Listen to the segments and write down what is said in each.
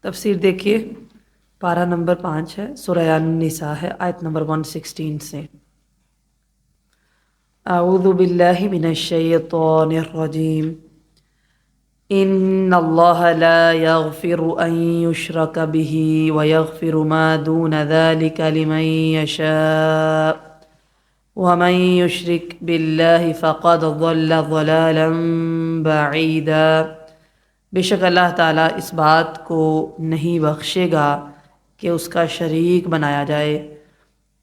تفسیر دیکھیے، پارہ نمبر 5 ہے، سورہ النساء ہے، آیت نمبر 116 سے۔ اعوذ باللہ من الشیطان الرجیم، ان اللہ لا یغفر ان یشرک بہ ویغفر ما دون ذلک لمن یشاء ومن یشرک باللہ فقد ضل ضلالا بعیدا۔ بے شک اللہ تعالیٰ اس بات کو نہیں بخشے گا کہ اس کا شریک بنایا جائے،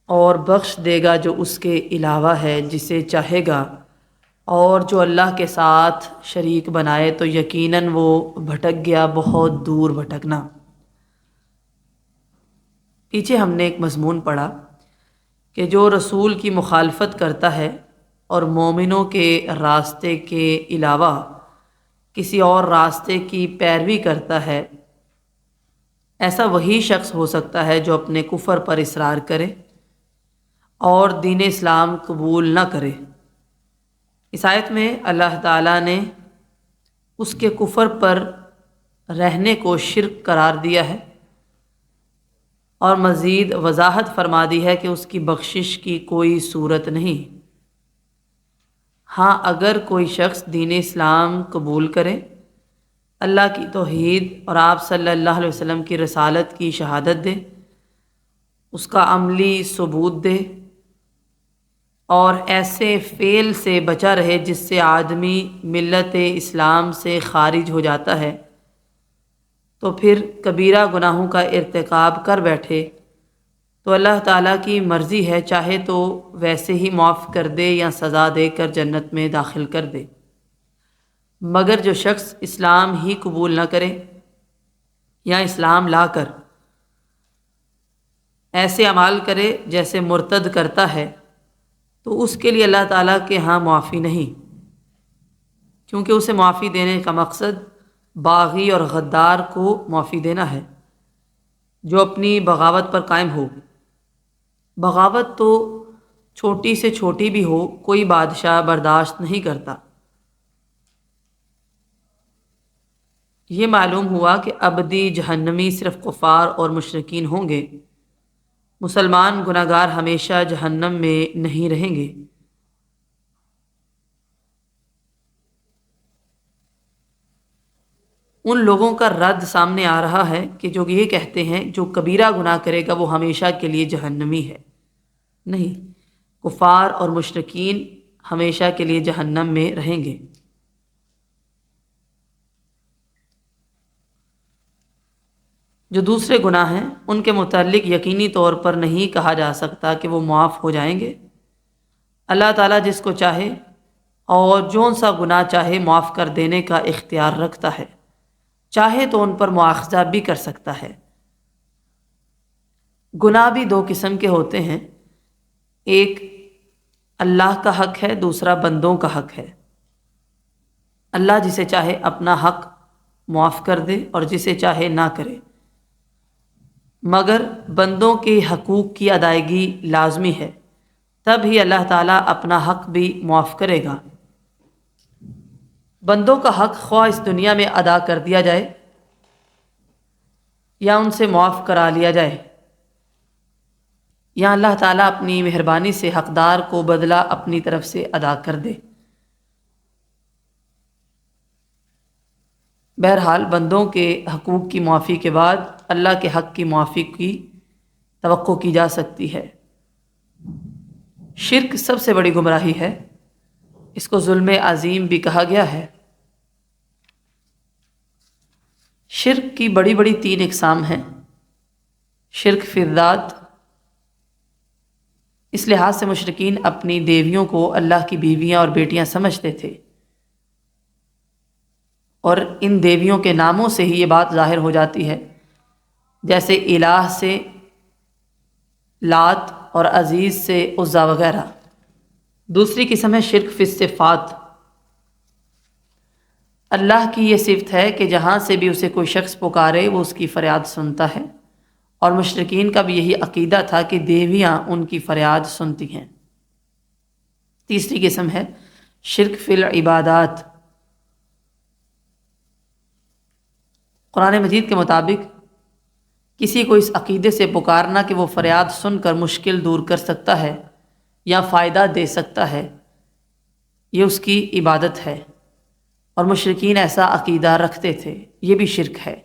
اور بخش دے گا جو اس کے علاوہ ہے جسے چاہے گا، اور جو اللہ کے ساتھ شریک بنائے تو یقیناً وہ بھٹک گیا بہت دور بھٹکنا۔ پیچھے ہم نے ایک مضمون پڑھا کہ جو رسول کی مخالفت کرتا ہے اور مومنوں کے راستے کے علاوہ کسی اور راستے کی پیروی کرتا ہے، ایسا وہی شخص ہو سکتا ہے جو اپنے کفر پر اصرار کرے اور دین اسلام قبول نہ کرے۔ اس آیت میں اللہ تعالیٰ نے اس کے کفر پر رہنے کو شرک قرار دیا ہے اور مزید وضاحت فرما دی ہے کہ اس کی بخشش کی کوئی صورت نہیں۔ ہاں، اگر کوئی شخص دین اسلام قبول کرے، اللہ کی توحید اور آپ صلی اللہ علیہ وسلم کی رسالت کی شہادت دے، اس کا عملی ثبوت دے، اور ایسے فعل سے بچا رہے جس سے آدمی ملت اسلام سے خارج ہو جاتا ہے، تو پھر کبیرہ گناہوں کا ارتکاب کر بیٹھے تو اللہ تعالیٰ کی مرضی ہے، چاہے تو ویسے ہی معاف کر دے یا سزا دے کر جنت میں داخل کر دے۔ مگر جو شخص اسلام ہی قبول نہ کرے یا اسلام لا کر ایسے اعمال کرے جیسے مرتد کرتا ہے، تو اس کے لیے اللہ تعالیٰ کے ہاں معافی نہیں، کیونکہ اسے معافی دینے کا مقصد باغی اور غدار کو معافی دینا ہے جو اپنی بغاوت پر قائم ہو۔ بغاوت تو چھوٹی سے چھوٹی بھی ہو، کوئی بادشاہ برداشت نہیں کرتا۔ یہ معلوم ہوا کہ ابدی جہنمی صرف کفار اور مشرکین ہوں گے، مسلمان گناہگار ہمیشہ جہنم میں نہیں رہیں گے۔ ان لوگوں کا رد سامنے آ رہا ہے کہ جو یہ کہتے ہیں جو کبیرہ گناہ کرے گا وہ ہمیشہ کے لیے جہنمی ہے۔ نہیں، کفار اور مشرکین ہمیشہ کے لیے جہنم میں رہیں گے۔ جو دوسرے گناہ ہیں ان کے متعلق یقینی طور پر نہیں کہا جا سکتا کہ وہ معاف ہو جائیں گے۔ اللہ تعالیٰ جس کو چاہے اور جون سا گناہ چاہے معاف کر دینے کا اختیار رکھتا ہے، چاہے تو ان پر مواخذہ بھی کر سکتا ہے۔ گناہ بھی دو قسم کے ہوتے ہیں، ایک اللہ کا حق ہے، دوسرا بندوں کا حق ہے۔ اللہ جسے چاہے اپنا حق معاف کر دے اور جسے چاہے نہ کرے، مگر بندوں کے حقوق کی ادائیگی لازمی ہے، تب ہی اللہ تعالیٰ اپنا حق بھی معاف کرے گا۔ بندوں کا حق خواہ اس دنیا میں ادا کر دیا جائے یا ان سے معاف کرا لیا جائے، یا اللہ تعالیٰ اپنی مہربانی سے حقدار کو بدلہ اپنی طرف سے ادا کر دے۔ بہرحال بندوں کے حقوق کی معافی کے بعد اللہ کے حق کی معافی کی توقع کی جا سکتی ہے۔ شرک سب سے بڑی گمراہی ہے، اس کو ظلم عظیم بھی کہا گیا ہے۔ شرک کی بڑی بڑی 3 اقسام ہیں۔ شرک فی الذات، اس لحاظ سے مشرکین اپنی دیویوں کو اللہ کی بیویاں اور بیٹیاں سمجھتے تھے، اور ان دیویوں کے ناموں سے ہی یہ بات ظاہر ہو جاتی ہے، جیسے الہ سے لات اور عزیز سے عزا وغیرہ۔ دوسری قسم ہے شرک فی الصفات۔ اللہ کی یہ صفت ہے کہ جہاں سے بھی اسے کوئی شخص پکارے وہ اس کی فریاد سنتا ہے، اور مشرکین کا بھی یہی عقیدہ تھا کہ دیویاں ان کی فریاد سنتی ہیں۔ تیسری قسم ہے شرک فی العبادات۔ قرآن مجید کے مطابق کسی کو اس عقیدے سے پکارنا کہ وہ فریاد سن کر مشکل دور کر سکتا ہے یا فائدہ دے سکتا ہے، یہ اس کی عبادت ہے، اور مشرکین ایسا عقیدہ رکھتے تھے، یہ بھی شرک ہے۔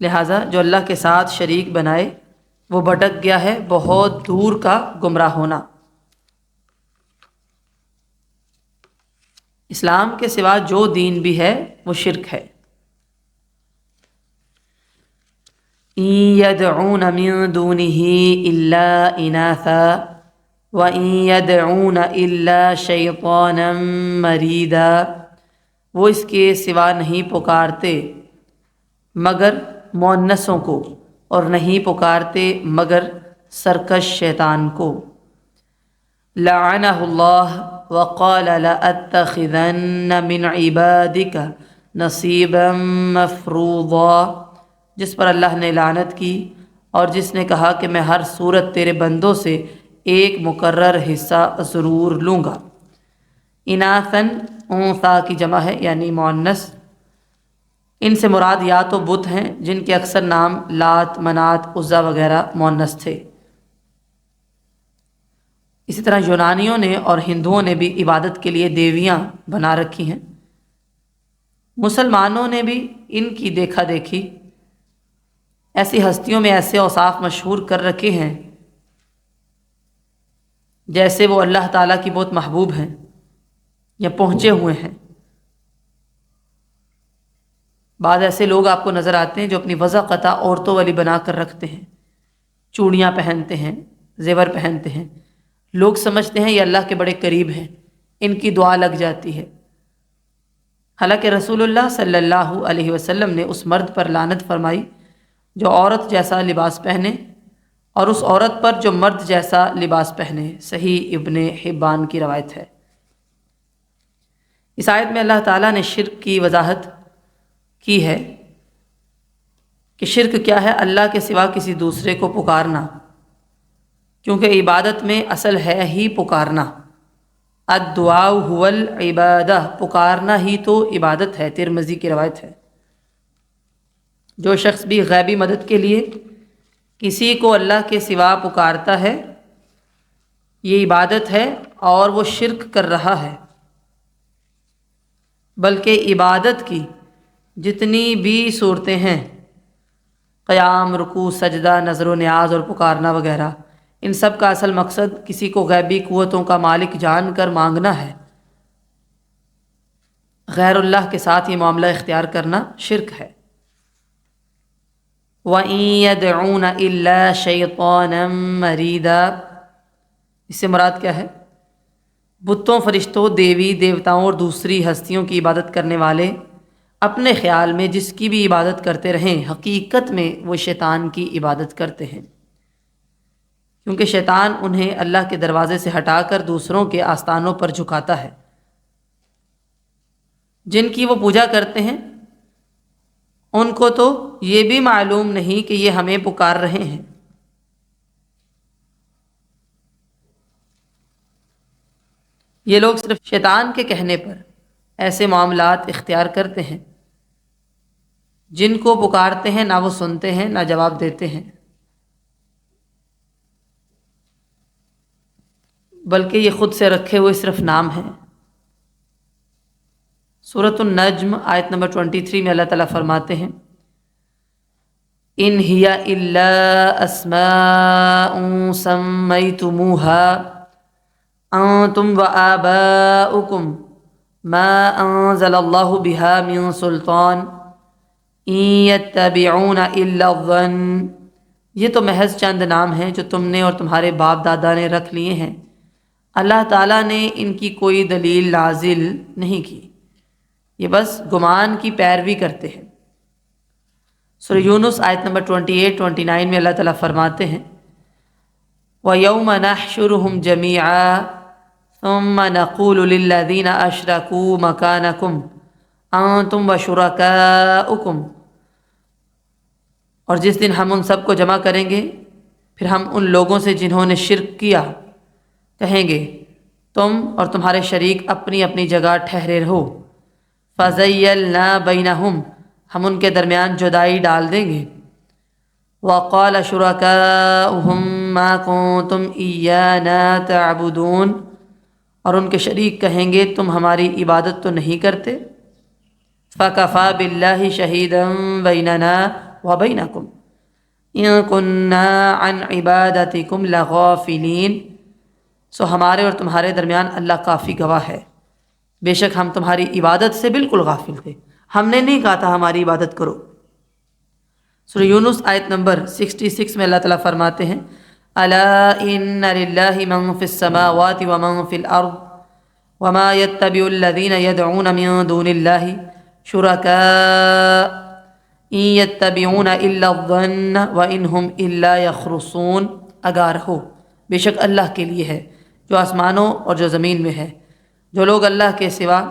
لہٰذا جو اللہ کے ساتھ شریک بنائے وہ بھٹک گیا ہے، بہت دور کا گمراہ ہونا۔ اسلام کے سوا جو دین بھی ہے وہ شرک ہے۔ إِن يَدْعُونَ مِن دُونِهِ إِلَّا إِنَاثًا وَإِن يَدْعُونَ إِلَّا شَيْطَانًا مَرِيدًا، وہ اس کے سوا نہیں پکارتے مگر مؤنثوں کو، اور نہیں پکارتے مگر سرکش شیطان کو۔ لعنہ اللہ وقال لأتخذن من عبادك نصیبا مفروضا، جس پر اللہ نے لعنت کی اور جس نے کہا کہ میں ہر صورت تیرے بندوں سے ایک مقرر حصہ ضرور لوں گا۔ اناثن انثا کی جمع ہے یعنی مؤنث، ان سے مراد یا تو بت ہیں جن کے اکثر نام لات، منات، عزا وغیرہ مؤنث تھے۔ اسی طرح یونانیوں نے اور ہندوؤں نے بھی عبادت کے لیے دیویاں بنا رکھی ہیں۔ مسلمانوں نے بھی ان کی دیکھا دیکھی ایسی ہستیوں میں ایسے اوصاف مشہور کر رکھے ہیں جیسے وہ اللہ تعالیٰ کی بہت محبوب ہیں یا پہنچے ہوئے ہیں۔ بعض ایسے لوگ آپ کو نظر آتے ہیں جو اپنی وضع قطع عورتوں والی بنا کر رکھتے ہیں، چوڑیاں پہنتے ہیں، زیور پہنتے ہیں، لوگ سمجھتے ہیں یہ اللہ کے بڑے قریب ہیں، ان کی دعا لگ جاتی ہے۔ حالانکہ رسول اللہ صلی اللہ علیہ وسلم نے اس مرد پر لعنت فرمائی جو عورت جیسا لباس پہنے اور اس عورت پر جو مرد جیسا لباس پہنے، صحیح ابن حبان کی روایت ہے۔ اس آیت میں اللہ تعالیٰ نے شرک کی وضاحت کی ہے کہ شرک کیا ہے، اللہ کے سوا کسی دوسرے کو پکارنا، کیونکہ عبادت میں اصل ہے ہی پکارنا۔ الدعاء هو العبادہ، پکارنا ہی تو عبادت ہے، ترمذی کی روایت ہے۔ جو شخص بھی غیبی مدد کے لیے کسی کو اللہ کے سوا پکارتا ہے یہ عبادت ہے اور وہ شرک کر رہا ہے، بلکہ عبادت کی جتنی بھی صورتیں ہیں، قیام، رکوع، سجدہ، نظر و نیاز اور پکارنا وغیرہ، ان سب کا اصل مقصد کسی کو غیبی قوتوں کا مالک جان کر مانگنا ہے۔ غیر اللہ کے ساتھ یہ معاملہ اختیار کرنا شرک ہے۔ وَإِن يَدْعُونَ إِلَّا شَيْطَانًا مَرِيدًا، اس سے مراد کیا ہے؟ بتوں، فرشتوں، دیوی دیوتاؤں اور دوسری ہستیوں کی عبادت کرنے والے اپنے خیال میں جس کی بھی عبادت کرتے رہیں، حقیقت میں وہ شیطان کی عبادت کرتے ہیں، کیونکہ شیطان انہیں اللہ کے دروازے سے ہٹا کر دوسروں کے آستانوں پر جھکاتا ہے۔ جن کی وہ پوجا کرتے ہیں ان کو تو یہ بھی معلوم نہیں کہ یہ ہمیں پکار رہے ہیں۔ یہ لوگ صرف شیطان کے کہنے پر ایسے معاملات اختیار کرتے ہیں، جن کو پکارتے ہیں نہ وہ سنتے ہیں نہ جواب دیتے ہیں، بلکہ یہ خود سے رکھے ہوئے صرف نام ہیں۔ سورۃ النجم آیت نمبر 23 میں اللہ تعالیٰ فرماتے ہیں ان ہی الا اسماء سمیتموها انتم وآباؤکم ما انزل اللہ بها من سلطان ان یتبعون الا الظن، یہ تو محض چند نام ہیں جو تم نے اور تمہارے باپ دادا نے رکھ لیے ہیں، اللہ تعالیٰ نے ان کی کوئی دلیل نازل نہیں کی، یہ بس گمان کی پیروی کرتے ہیں۔ سورہ یونس آیت نمبر 28-29 میں اللہ تعالیٰ فرماتے ہیں وَيَوْمَ نَحْشُرُهُمْ جَمِيعًا ثُمَّ نَقُولُ لِلَّذِينَ أَشْرَكُوا مَكَانَكُمْ أَنْتُمْ وَشُرَكَاؤُكُمْ، اور جس دن ہم ان سب کو جمع کریں گے پھر ہم ان لوگوں سے جنہوں نے شرک کیا کہیں گے تم اور تمہارے شریک اپنی اپنی جگہ ٹھہرے رہو، فَزَيَّلْنَا بَيْنَهُمْ، ہم ان کے درمیان جدائی ڈال دیں گے. وَقَالَ شُرَكَاؤُهُمْ مَا كُنتُمْ إِيَّانَا تَعْبُدُونَ، اور ان کے شریک کہیں گے تم ہماری عبادت تو نہیں کرتے. فَكَفَى بِاللَّهِ شَهِيدًا بَيْنَنَا وَبَيْنَكُمْ إِن كُنَّا عَنْ عِبَادَتِكُمْ لَغَافِلِينَ، سو ہمارے اور تمہارے درمیان اللہ کافی گواہ ہے، بے شک ہم تمہاری عبادت سے بالکل غافل تھے، ہم نے نہیں کہا تھا ہماری عبادت کرو. سورہ یونس آیت نمبر 66 میں اللہ تعالیٰ فرماتے ہیں الا ان للہ من فی السماوات ومن فی الارض وما يتبع الذین يدعون من دون اللہ شرکاء ان يتبعون الا الظن وان هم الا یخرصون. اگار ہو، بے شک اللہ کے لیے ہے جو آسمانوں اور جو زمین میں ہے. جو لوگ اللہ کے سوا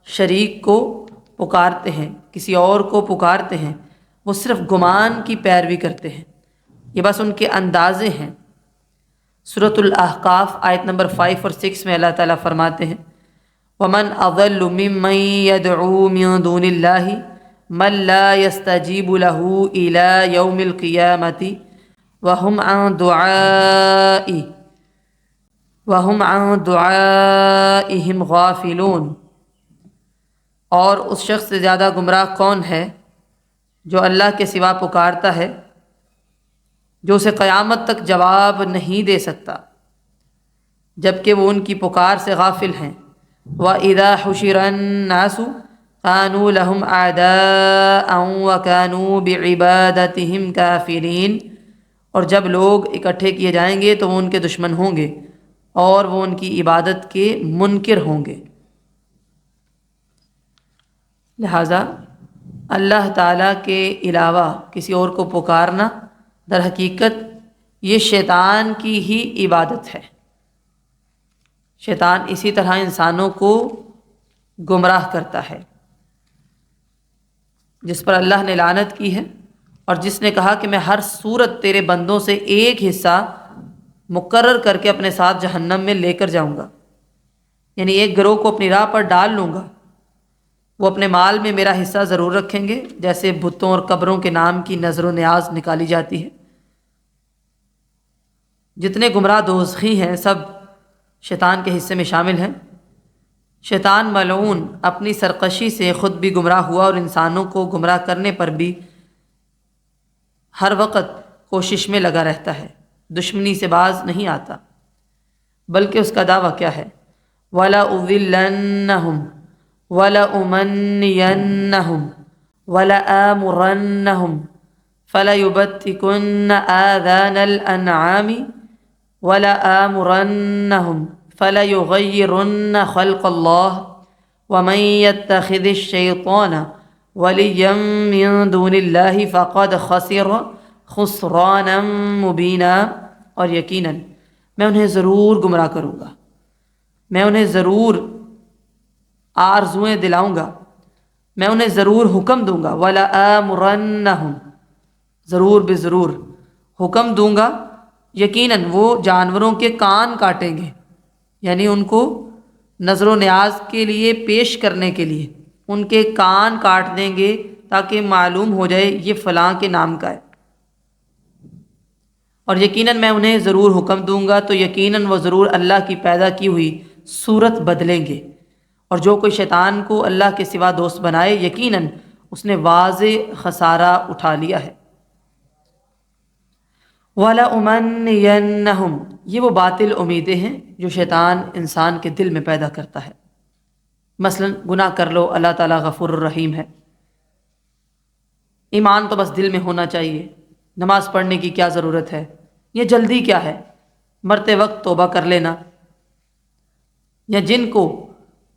شریک کو پکارتے ہیں، کسی اور کو پکارتے ہیں، وہ صرف گمان کی پیروی کرتے ہیں، یہ بس ان کے اندازے ہیں. سورۃ الاحقاف آیت نمبر 5 اور 6 میں اللہ تعالیٰ فرماتے ہیں وَمَنْ أَضَلُّ مِمَّنْ يَدْعُو مِن دُونِ اللَّهِ مَنْ لَا يَسْتَجِيبُ لَهُ إِلَى يَوْمِ الْقِيَامَةِ وَهُمْ عَنْ دُعَائِهِمْ غَافِلُونَ. اور اس شخص سے زیادہ گمراہ کون ہے جو اللہ کے سوا پکارتا ہے، جو اسے قیامت تک جواب نہیں دے سکتا جبکہ وہ ان کی پکار سے غافل ہیں. وَإِذَا حُشِرَ النَّاسُ كَانُوا لَهُمْ أَعْدَاءً وَكَانُوا بِعِبَادَتِهِمْ كَافِرِينَ، اور جب لوگ اکٹھے کیے جائیں گے تو وہ ان کے دشمن ہوں گے اور وہ ان کی عبادت کے منکر ہوں گے. لہٰذا اللہ تعالیٰ کے علاوہ کسی اور کو پکارنا در حقیقت یہ شیطان کی ہی عبادت ہے. شیطان اسی طرح انسانوں کو گمراہ کرتا ہے. جس پر اللہ نے لعنت کی ہے اور جس نے کہا کہ میں ہر صورت تیرے بندوں سے ایک حصہ مقرر کر کے اپنے ساتھ جہنم میں لے کر جاؤں گا، یعنی ایک گروہ کو اپنی راہ پر ڈال لوں گا، وہ اپنے مال میں میرا حصہ ضرور رکھیں گے، جیسے بتوں اور قبروں کے نام کی نظر و نیاز نکالی جاتی ہے. جتنے گمراہ دوزخی ہیں سب شیطان کے حصے میں شامل ہیں. شیطان ملعون اپنی سرکشی سے خود بھی گمراہ ہوا اور انسانوں کو گمراہ کرنے پر بھی ہر وقت کوشش میں لگا رہتا ہے، دشمنی سے باز نہیں آتا، بلکہ اس کا دعویٰ کیا ہے وَلَأُضِلَّنَّهُمْ وَلَأُمَنِّيَنَّهُمْ وَلَآمُرَنَّهُمْ فَلَيُبَتِّكُنَّ آذَانَ الْأَنْعَامِ وَلَآمُرَنَّهُمْ فَلَيُغَيِّرُنَّ خَلْقَ اللَّهِ وَمَن يَتَّخِذِ الشَّيْطَانَ وَلِيًّا مِّن دُونِ اللَّهِ فَقَدْ خَسِرَ خُسْرَانًا مُبِينًا. اور یقیناً میں انہیں ضرور گمراہ کروں گا، میں انہیں ضرور آرزوئیں دلاؤں گا، میں انہیں ضرور حکم دوں گا. وَلَآمُرَنَّهُمْ، ضرور بے ضرور حکم دوں گا، یقیناً وہ جانوروں کے کان کاٹیں گے، یعنی ان کو نظر و نیاز کے لیے پیش کرنے کے لیے ان کے کان کاٹ دیں گے تاکہ معلوم ہو جائے یہ فلاں کے نام کا ہے. اور یقیناً میں انہیں ضرور حکم دوں گا، تو یقیناً وہ ضرور اللہ کی پیدا کی ہوئی صورت بدلیں گے. اور جو کوئی شیطان کو اللہ کے سوا دوست بنائے یقیناً اس نے واضح خسارہ اٹھا لیا ہے. وَلَأُمَنِّيَنَّهُمْ، یہ وہ باطل امیدیں ہیں جو شیطان انسان کے دل میں پیدا کرتا ہے. مثلا گناہ کر لو، اللہ تعالیٰ غفور الرحیم ہے، ایمان تو بس دل میں ہونا چاہیے، نماز پڑھنے کی کیا ضرورت ہے، یہ جلدی کیا ہے، مرتے وقت توبہ کر لینا، یا جن کو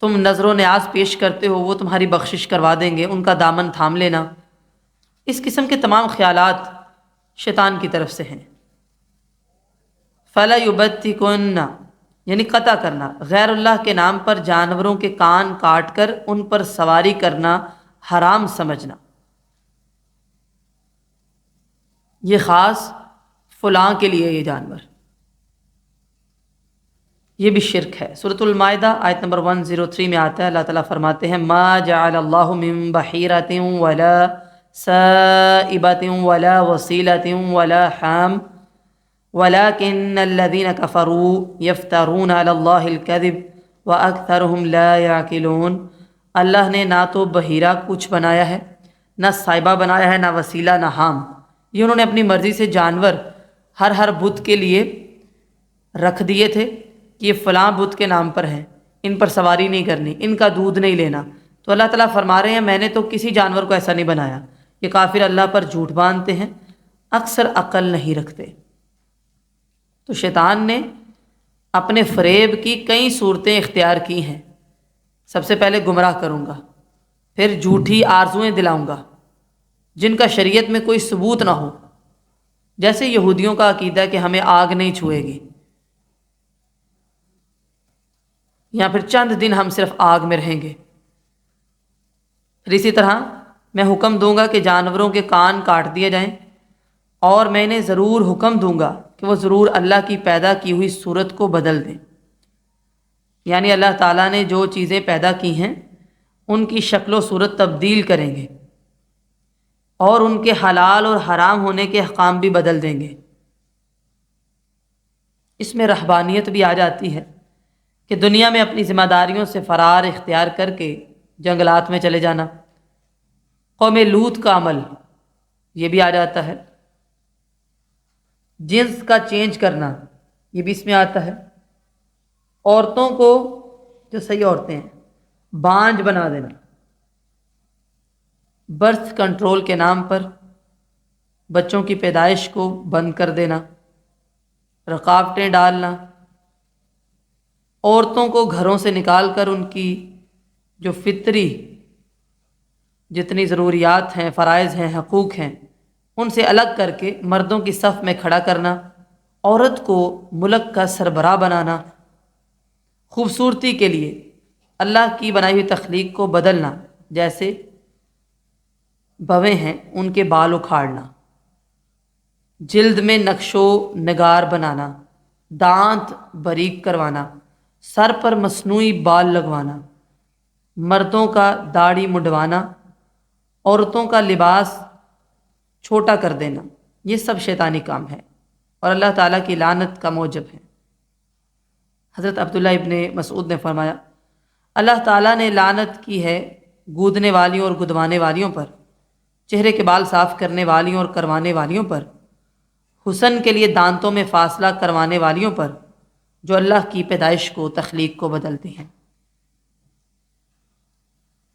تم نظر و نیاز پیش کرتے ہو وہ تمہاری بخشش کروا دیں گے، ان کا دامن تھام لینا. اس قسم کے تمام خیالات شیطان کی طرف سے ہیں. فَلَيُبَتِّكُنَّ، یعنی قطع کرنا، غیر اللہ کے نام پر جانوروں کے کان کاٹ کر ان پر سواری کرنا حرام سمجھنا، یہ خاص فلاں کے لیے یہ جانور. یہ بھی شرک ہے۔ سورۃ المائدہ آیت نمبر 103 میں آتا ہے، اللہ تعالیٰ فرماتے ہیں ما جعل اللہ من بحیرۃ ولا سائبۃ ولا وصیلۃ ولا حام ولكن الذين كفروا يفترون على الله الكذب واكثرهم لا يعقلون۔ اللہ نے نہ تو بحیرہ کچھ بنایا ہے، نہ سائبہ بنایا ہے، نہ وسیلہ، نہ حام۔ یہ انہوں نے اپنی مرضی سے جانور ہر بت کے لیے رکھ دیے تھے کہ یہ فلاں بت کے نام پر ہیں، ان پر سواری نہیں کرنی، ان کا دودھ نہیں لینا۔ تو اللہ تعالیٰ فرما رہے ہیں میں نے تو کسی جانور کو ایسا نہیں بنایا۔ یہ کافر اللہ پر جھوٹ باندھتے ہیں، اکثر عقل نہیں رکھتے۔ تو شیطان نے اپنے فریب کی کئی صورتیں اختیار کی ہیں۔ سب سے پہلے گمراہ کروں گا، پھر جھوٹی آرزوئیں دلاؤں گا جن کا شریعت میں کوئی ثبوت نہ ہو، جیسے یہودیوں کا عقیدہ ہے کہ ہمیں آگ نہیں چھوئے گی، یا پھر چند دن ہم صرف آگ میں رہیں گے۔ پھر اسی طرح میں حکم دوں گا کہ جانوروں کے کان کاٹ دیے جائیں، اور میں انہیں ضرور حکم دوں گا کہ وہ ضرور اللہ کی پیدا کی ہوئی صورت کو بدل دیں، یعنی اللہ تعالیٰ نے جو چیزیں پیدا کی ہیں ان کی شکل و صورت تبدیل کریں گے، اور ان کے حلال اور حرام ہونے کے احکام بھی بدل دیں گے۔ اس میں رہبانیت بھی آ جاتی ہے کہ دنیا میں اپنی ذمہ داریوں سے فرار اختیار کر کے جنگلات میں چلے جانا۔ قوم لوط کا عمل یہ بھی آ جاتا ہے۔ جنس کا چینج کرنا یہ بھی اس میں آتا ہے۔ عورتوں کو، جو صحیح عورتیں ہیں، بانجھ بنا دینا، برتھ کنٹرول کے نام پر بچوں کی پیدائش کو بند کر دینا، رکاوٹیں ڈالنا، عورتوں کو گھروں سے نکال کر ان کی جو فطری جتنی ضروریات ہیں، فرائض ہیں، حقوق ہیں، ان سے الگ کر کے مردوں کی صف میں کھڑا کرنا، عورت کو ملک کا سربراہ بنانا، خوبصورتی کے لیے اللہ کی بنائی ہوئی تخلیق کو بدلنا، جیسے بویں ہیں ان کے بال اکھاڑنا، جلد میں نقش و نگار بنانا، دانت باریک کروانا، سر پر مصنوعی بال لگوانا، مردوں کا داڑھی منڈوانا، عورتوں کا لباس چھوٹا کر دینا، یہ سب شیطانی کام ہے اور اللہ تعالیٰ کی لعنت کا موجب ہے۔ حضرت عبداللہ ابن مسعود نے فرمایا اللہ تعالیٰ نے لعنت کی ہے گودنے والیوں اور گدوانے والیوں پر، چہرے کے بال صاف کرنے والیوں اور کروانے والیوں پر، حسن کے لیے دانتوں میں فاصلہ کروانے والیوں پر، جو اللہ کی پیدائش کو، تخلیق کو بدلتی ہیں۔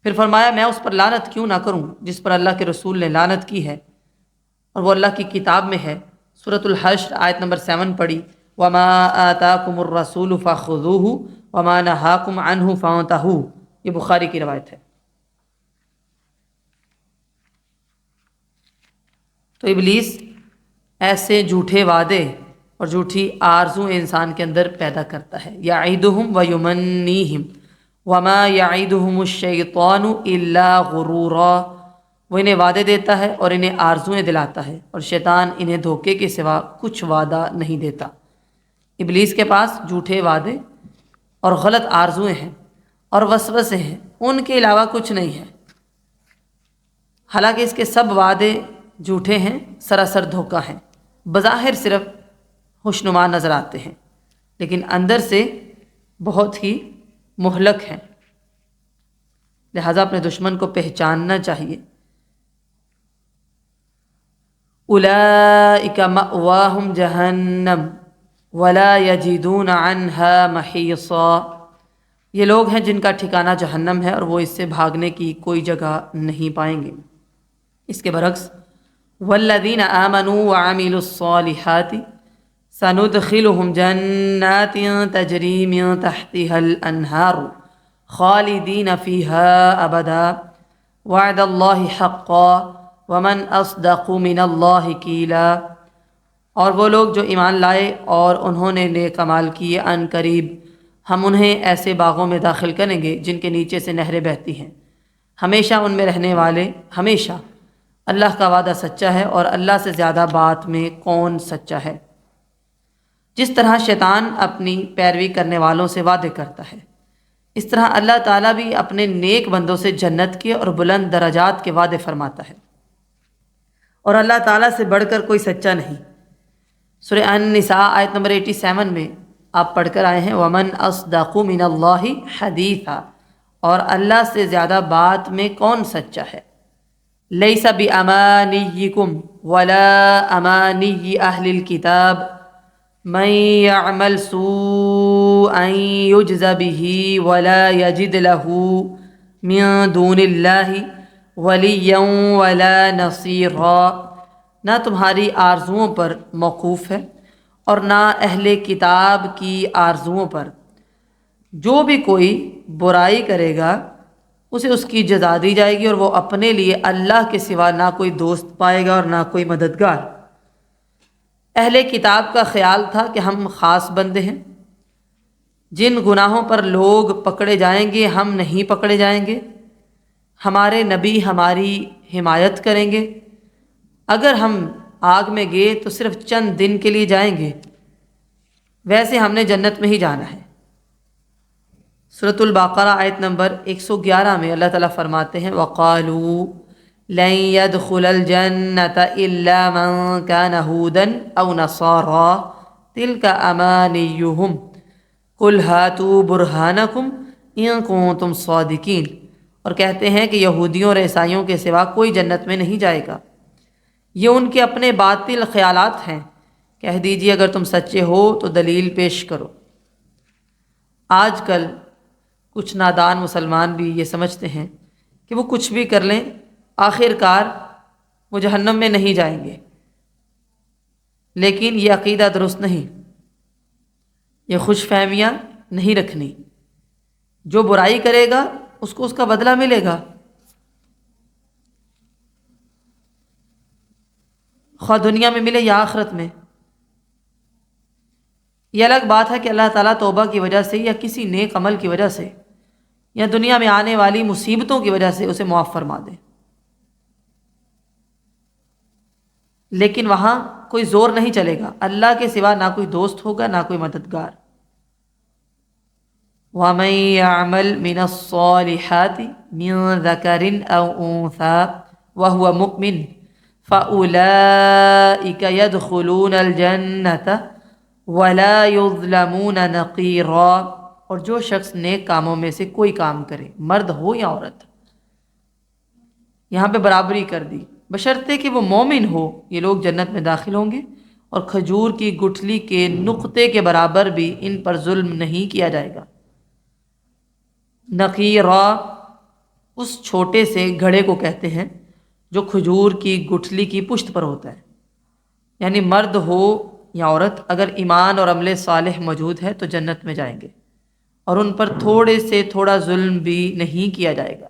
پھر فرمایا میں اس پر لعنت کیوں نہ کروں جس پر اللہ کے رسول نے لعنت کی ہے، اور وہ اللہ کی کتاب میں ہے۔ سورۃ الحشر آیت نمبر 7 پڑھی، وَمَا آتَاكُمُ الرَّسُولُ فَخُذُوهُ وَمَا نَهَاكُمْ عَنْهُ فَانْتَهُوا، یہ بخاری کی روایت ہے۔ تو ابلیس ایسے جھوٹے وعدے اور جھوٹی آرزو انسان کے اندر پیدا کرتا ہے۔ یعیدہم ویمنیہم وما یعیدہم الشیطان الا غرورا، وہ انہیں وعدے دیتا ہے اور انہیں آرزویں دلاتا ہے، اور شیطان انہیں دھوکے کے سوا کچھ وعدہ نہیں دیتا۔ ابلیس کے پاس جھوٹے وعدے اور غلط آرزویں ہیں اور وسوسے ہیں، ان کے علاوہ کچھ نہیں ہے۔ حالانکہ اس کے سب وعدے جھوٹے ہیں، سراسر دھوکہ ہیں، بظاہر صرف خوشنما نظر آتے ہیں لیکن اندر سے بہت ہی مہلک ہیں۔ لہذا اپنے دشمن کو پہچاننا چاہیے۔ اولئک مأواہم جہنم ولا یجدون عنہا محیصا، یہ لوگ ہیں جن کا ٹھکانہ جہنم ہے اور وہ اس سے بھاگنے کی کوئی جگہ نہیں پائیں گے۔ اس کے برعکس والذین آمنوا وعملوا الصالحات سندخلهم جنات تجری من تحتها الانہار خالدین فیها ابدا وعد اللہ حقا ومن اصدق من اللہ قیلا، اور وہ لوگ جو ایمان لائے اور انہوں نے نیک اعمال کیے، ان قریب ہم انہیں ایسے باغوں میں داخل کریں گے جن کے نیچے سے نہریں بہتی ہیں، ہمیشہ ان میں رہنے والے، ہمیشہ۔ اللہ کا وعدہ سچا ہے اور اللہ سے زیادہ بات میں کون سچا ہے۔ جس طرح شیطان اپنی پیروی کرنے والوں سے وعدے کرتا ہے، اس طرح اللہ تعالیٰ بھی اپنے نیک بندوں سے جنت کے اور بلند درجات کے وعدے فرماتا ہے، اور اللہ تعالیٰ سے بڑھ کر کوئی سچا نہیں۔ سورہ النساء آیت نمبر 87 میں آپ پڑھ کر آئے ہیں، وَمَنْ أَصْدَقُ مِنَ اللَّهِ حَدِيثًا، اور اللہ سے زیادہ بات میں کون سچا ہے۔ لَيْسَ بِأَمَانِيِّكُمْ وَلَا أَمَانِيِّ أَهْلِ الْكِتَابِ مَنْ يَعْمَلْ سُوءًا يُجْزَ بِهِ وَلَا يَجِدْ لَهُ مِنْ دُونِ اللَّهِ وَلِيًّا وَلَا نَصِيرًا۔ نہ تمہاری آرزوؤں پر موقوف ہے اور نہ اہل کتاب کی آرزوؤں پر۔ جو بھی کوئی برائی کرے گا اسے اس کی جزا دی جائے گی، اور وہ اپنے لیے اللہ کے سوا نہ کوئی دوست پائے گا اور نہ کوئی مددگار۔ اہل کتاب کا خیال تھا کہ ہم خاص بندے ہیں، جن گناہوں پر لوگ پکڑے جائیں گے ہم نہیں پکڑے جائیں گے، ہمارے نبی ہماری حمایت کریں گے، اگر ہم آگ میں گئے تو صرف چند دن کے لیے جائیں گے، ویسے ہم نے جنت میں ہی جانا ہے۔ سورۃ البقرہ آیت نمبر 111 میں اللہ تعالیٰ فرماتے ہیں، وَقَالُوا لَن يَدْخُلَ الْجَنَّةَ إِلَّا مَن كَانَ هُودًا أَوْ نَصَارَىٰ تِلْكَ أَمَانِيُّهُمْ قُلْ هَاتُوا بُرْهَانَكُمْ إِن كُنتُمْ صَادِقِينَ، اور کہتے ہیں کہ یہودیوں اور عیسائیوں کے سوا کوئی جنت میں نہیں جائے گا، یہ ان کے اپنے باطل خیالات ہیں، کہہ دیجیے اگر تم سچے ہو تو دلیل پیش کرو۔ آج کل کچھ نادان مسلمان بھی یہ سمجھتے ہیں کہ وہ کچھ بھی کر لیں آخر کار وہ جہنم میں نہیں جائیں گے، لیکن یہ عقیدہ درست نہیں، یہ خوش فہمیاں نہیں رکھنی۔ جو برائی کرے گا اس کو اس کا بدلہ ملے گا، خواہ دنیا میں ملے یا آخرت میں۔ یہ الگ بات ہے کہ اللہ تعالیٰ توبہ کی وجہ سے یا کسی نیک عمل کی وجہ سے یا دنیا میں آنے والی مصیبتوں کی وجہ سے اسے معاف فرما دے، لیکن وہاں کوئی زور نہیں چلے گا، اللہ کے سوا نہ کوئی دوست ہوگا نہ کوئی مددگار۔ وَمَن يَعْمَلْ مِنَ الصَّالِحَاتِ مِن ذَكَرٍ أَوْ أُنثَىٰ وَهُوَ مُؤْمِنٌ فَأُولَٰئِكَ يَدْخُلُونَ الْجَنَّةَ وَلَا يُظْلَمُونَ نَقِيرًا، اور جو شخص نیک کاموں میں سے کوئی کام کرے، مرد ہو یا عورت، یہاں پہ برابری کر دی، بشرطے کہ وہ مومن ہو، یہ لوگ جنت میں داخل ہوں گے، اور کھجور کی گٹھلی کے نقطے کے برابر بھی ان پر ظلم نہیں کیا جائے گا۔ نقیرا اس چھوٹے سے گھڑے کو کہتے ہیں جو کھجور کی گٹھلی کی پشت پر ہوتا ہے، یعنی مرد ہو یا عورت اگر ایمان اور عمل صالح موجود ہے تو جنت میں جائیں گے، اور ان پر تھوڑے سے تھوڑا ظلم بھی نہیں کیا جائے گا۔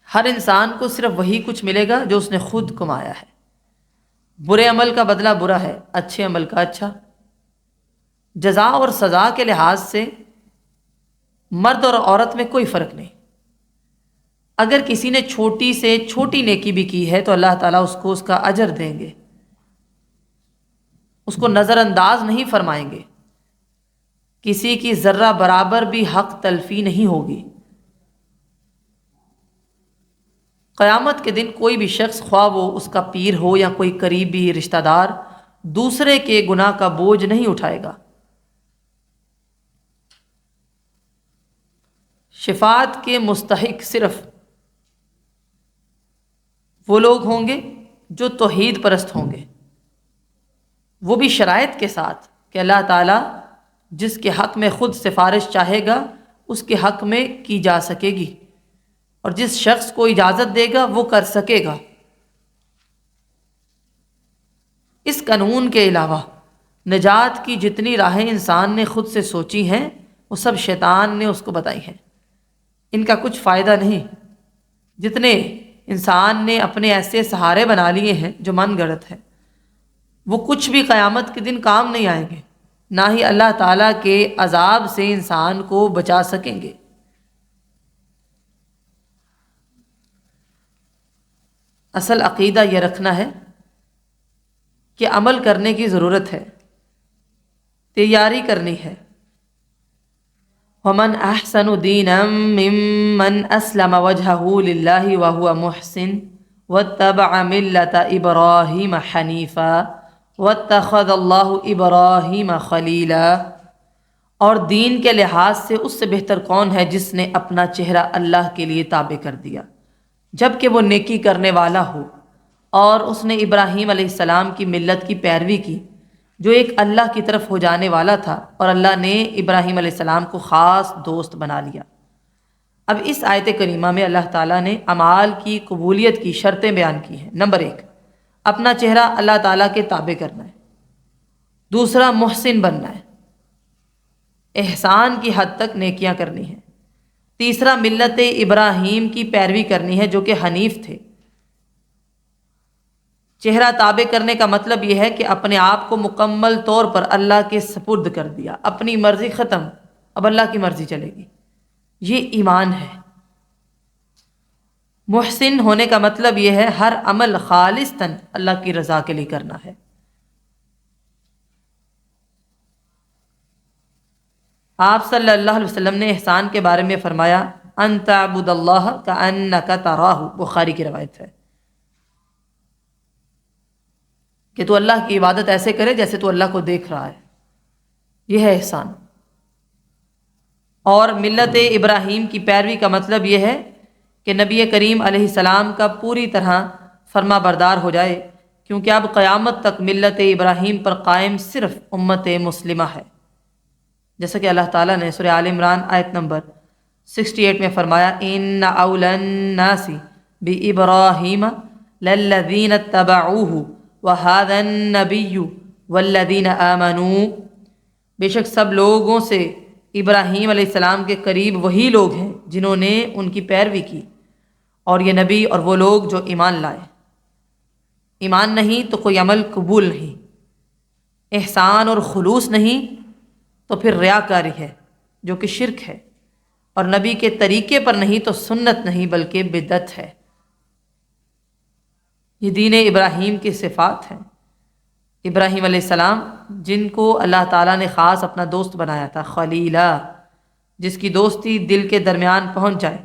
ہر انسان کو صرف وہی کچھ ملے گا جو اس نے خود کمایا ہے۔ برے عمل کا بدلہ برا ہے، اچھے عمل کا اچھا۔ جزا اور سزا کے لحاظ سے مرد اور عورت میں کوئی فرق نہیں۔ اگر کسی نے چھوٹی سے چھوٹی نیکی بھی کی ہے تو اللہ تعالیٰ اس کو اس کا اجر دیں گے، اس کو نظر انداز نہیں فرمائیں گے، کسی کی ذرہ برابر بھی حق تلفی نہیں ہوگی۔ قیامت کے دن کوئی بھی شخص، خواہ وہ اس کا پیر ہو یا کوئی قریبی رشتہ دار، دوسرے کے گناہ کا بوجھ نہیں اٹھائے گا۔ شفاعت کے مستحق صرف وہ لوگ ہوں گے جو توحید پرست ہوں گے، وہ بھی شرائط کے ساتھ کہ اللہ تعالیٰ جس کے حق میں خود سفارش چاہے گا اس کے حق میں کی جا سکے گی، اور جس شخص کو اجازت دے گا وہ کر سکے گا۔ اس قانون کے علاوہ نجات کی جتنی راہیں انسان نے خود سے سوچی ہیں وہ سب شیطان نے اس کو بتائی ہیں، ان کا کچھ فائدہ نہیں۔ جتنے انسان نے اپنے ایسے سہارے بنا لیے ہیں جو من گڑت ہے، وہ کچھ بھی قیامت کے دن کام نہیں آئیں گے، نہ ہی اللہ تعالیٰ کے عذاب سے انسان کو بچا سکیں گے۔ اصل عقیدہ یہ رکھنا ہے کہ عمل کرنے کی ضرورت ہے، تیاری کرنی ہے۔ وَمَنْ أَحْسَنُ دِينًا مِّمَّنْ أَسْلَمَ وَجْهَهُ لِلَّهِ وَهُوَ مُحْسِنٌ وَاتَّبَعَ مِلَّةَ إِبْرَاهِيمَ حَنِيفًا وَاتَّخَذَ اللَّهُ إِبْرَاهِيمَ خَلِيلًا، اور دین کے لحاظ سے اس سے بہتر کون ہے جس نے اپنا چہرہ اللہ کے لیے تابع کر دیا جبکہ وہ نیکی کرنے والا ہو، اور اس نے ابراہیم علیہ السلام کی ملت کی پیروی کی جو ایک اللہ کی طرف ہو جانے والا تھا، اور اللہ نے ابراہیم علیہ السلام کو خاص دوست بنا لیا۔ اب اس آیت کریمہ میں اللہ تعالیٰ نے اعمال کی قبولیت کی شرطیں بیان کی ہیں۔ نمبر 1، اپنا چہرہ اللہ تعالیٰ کے تابع کرنا ہے۔ دوسرا، محسن بننا ہے، احسان کی حد تک نیکیاں کرنی ہیں۔ تیسرا، ملت ابراہیم کی پیروی کرنی ہے جو کہ حنیف تھے۔ چہرہ تابع کرنے کا مطلب یہ ہے کہ اپنے آپ کو مکمل طور پر اللہ کے سپرد کر دیا، اپنی مرضی ختم، اب اللہ کی مرضی چلے گی، یہ ایمان ہے۔ محسن ہونے کا مطلب یہ ہے ہر عمل خالصتاً اللہ کی رضا کے لیے کرنا ہے۔ آپ صلی اللہ علیہ وسلم نے احسان کے بارے میں فرمایا ان تعبد اللہ کأنک تراہ، بخاری کی روایت ہے کہ تو اللہ کی عبادت ایسے کرے جیسے تو اللہ کو دیکھ رہا ہے، یہ ہے احسان۔ اور ملت ابراہیم کی پیروی کا مطلب یہ ہے کہ نبی کریم علیہ السلام کا پوری طرح فرما بردار ہو جائے، کیونکہ اب قیامت تک ملت ابراہیم پر قائم صرف امت مسلمہ ہے، جیسا کہ اللہ تعالیٰ نے سورہ آل عمران آیت نمبر 68 میں فرمایا ان اول الناس بابراہیم للذین اتبعوہ وہذا النبی والذین آمنوا، بے شک سب لوگوں سے ابراہیم علیہ السلام کے قریب وہی لوگ ہیں جنہوں نے ان کی پیروی کی، اور یہ نبی اور وہ لوگ جو ایمان لائے۔ ایمان نہیں تو کوئی عمل قبول نہیں، احسان اور خلوص نہیں تو پھر ریاکاری ہے جو کہ شرک ہے، اور نبی کے طریقے پر نہیں تو سنت نہیں بلکہ بدعت ہے۔ یہ دین ابراہیم کی صفات ہیں۔ ابراہیم علیہ السلام جن کو اللہ تعالیٰ نے خاص اپنا دوست بنایا تھا، خلیلہ، جس کی دوستی دل کے درمیان پہنچ جائے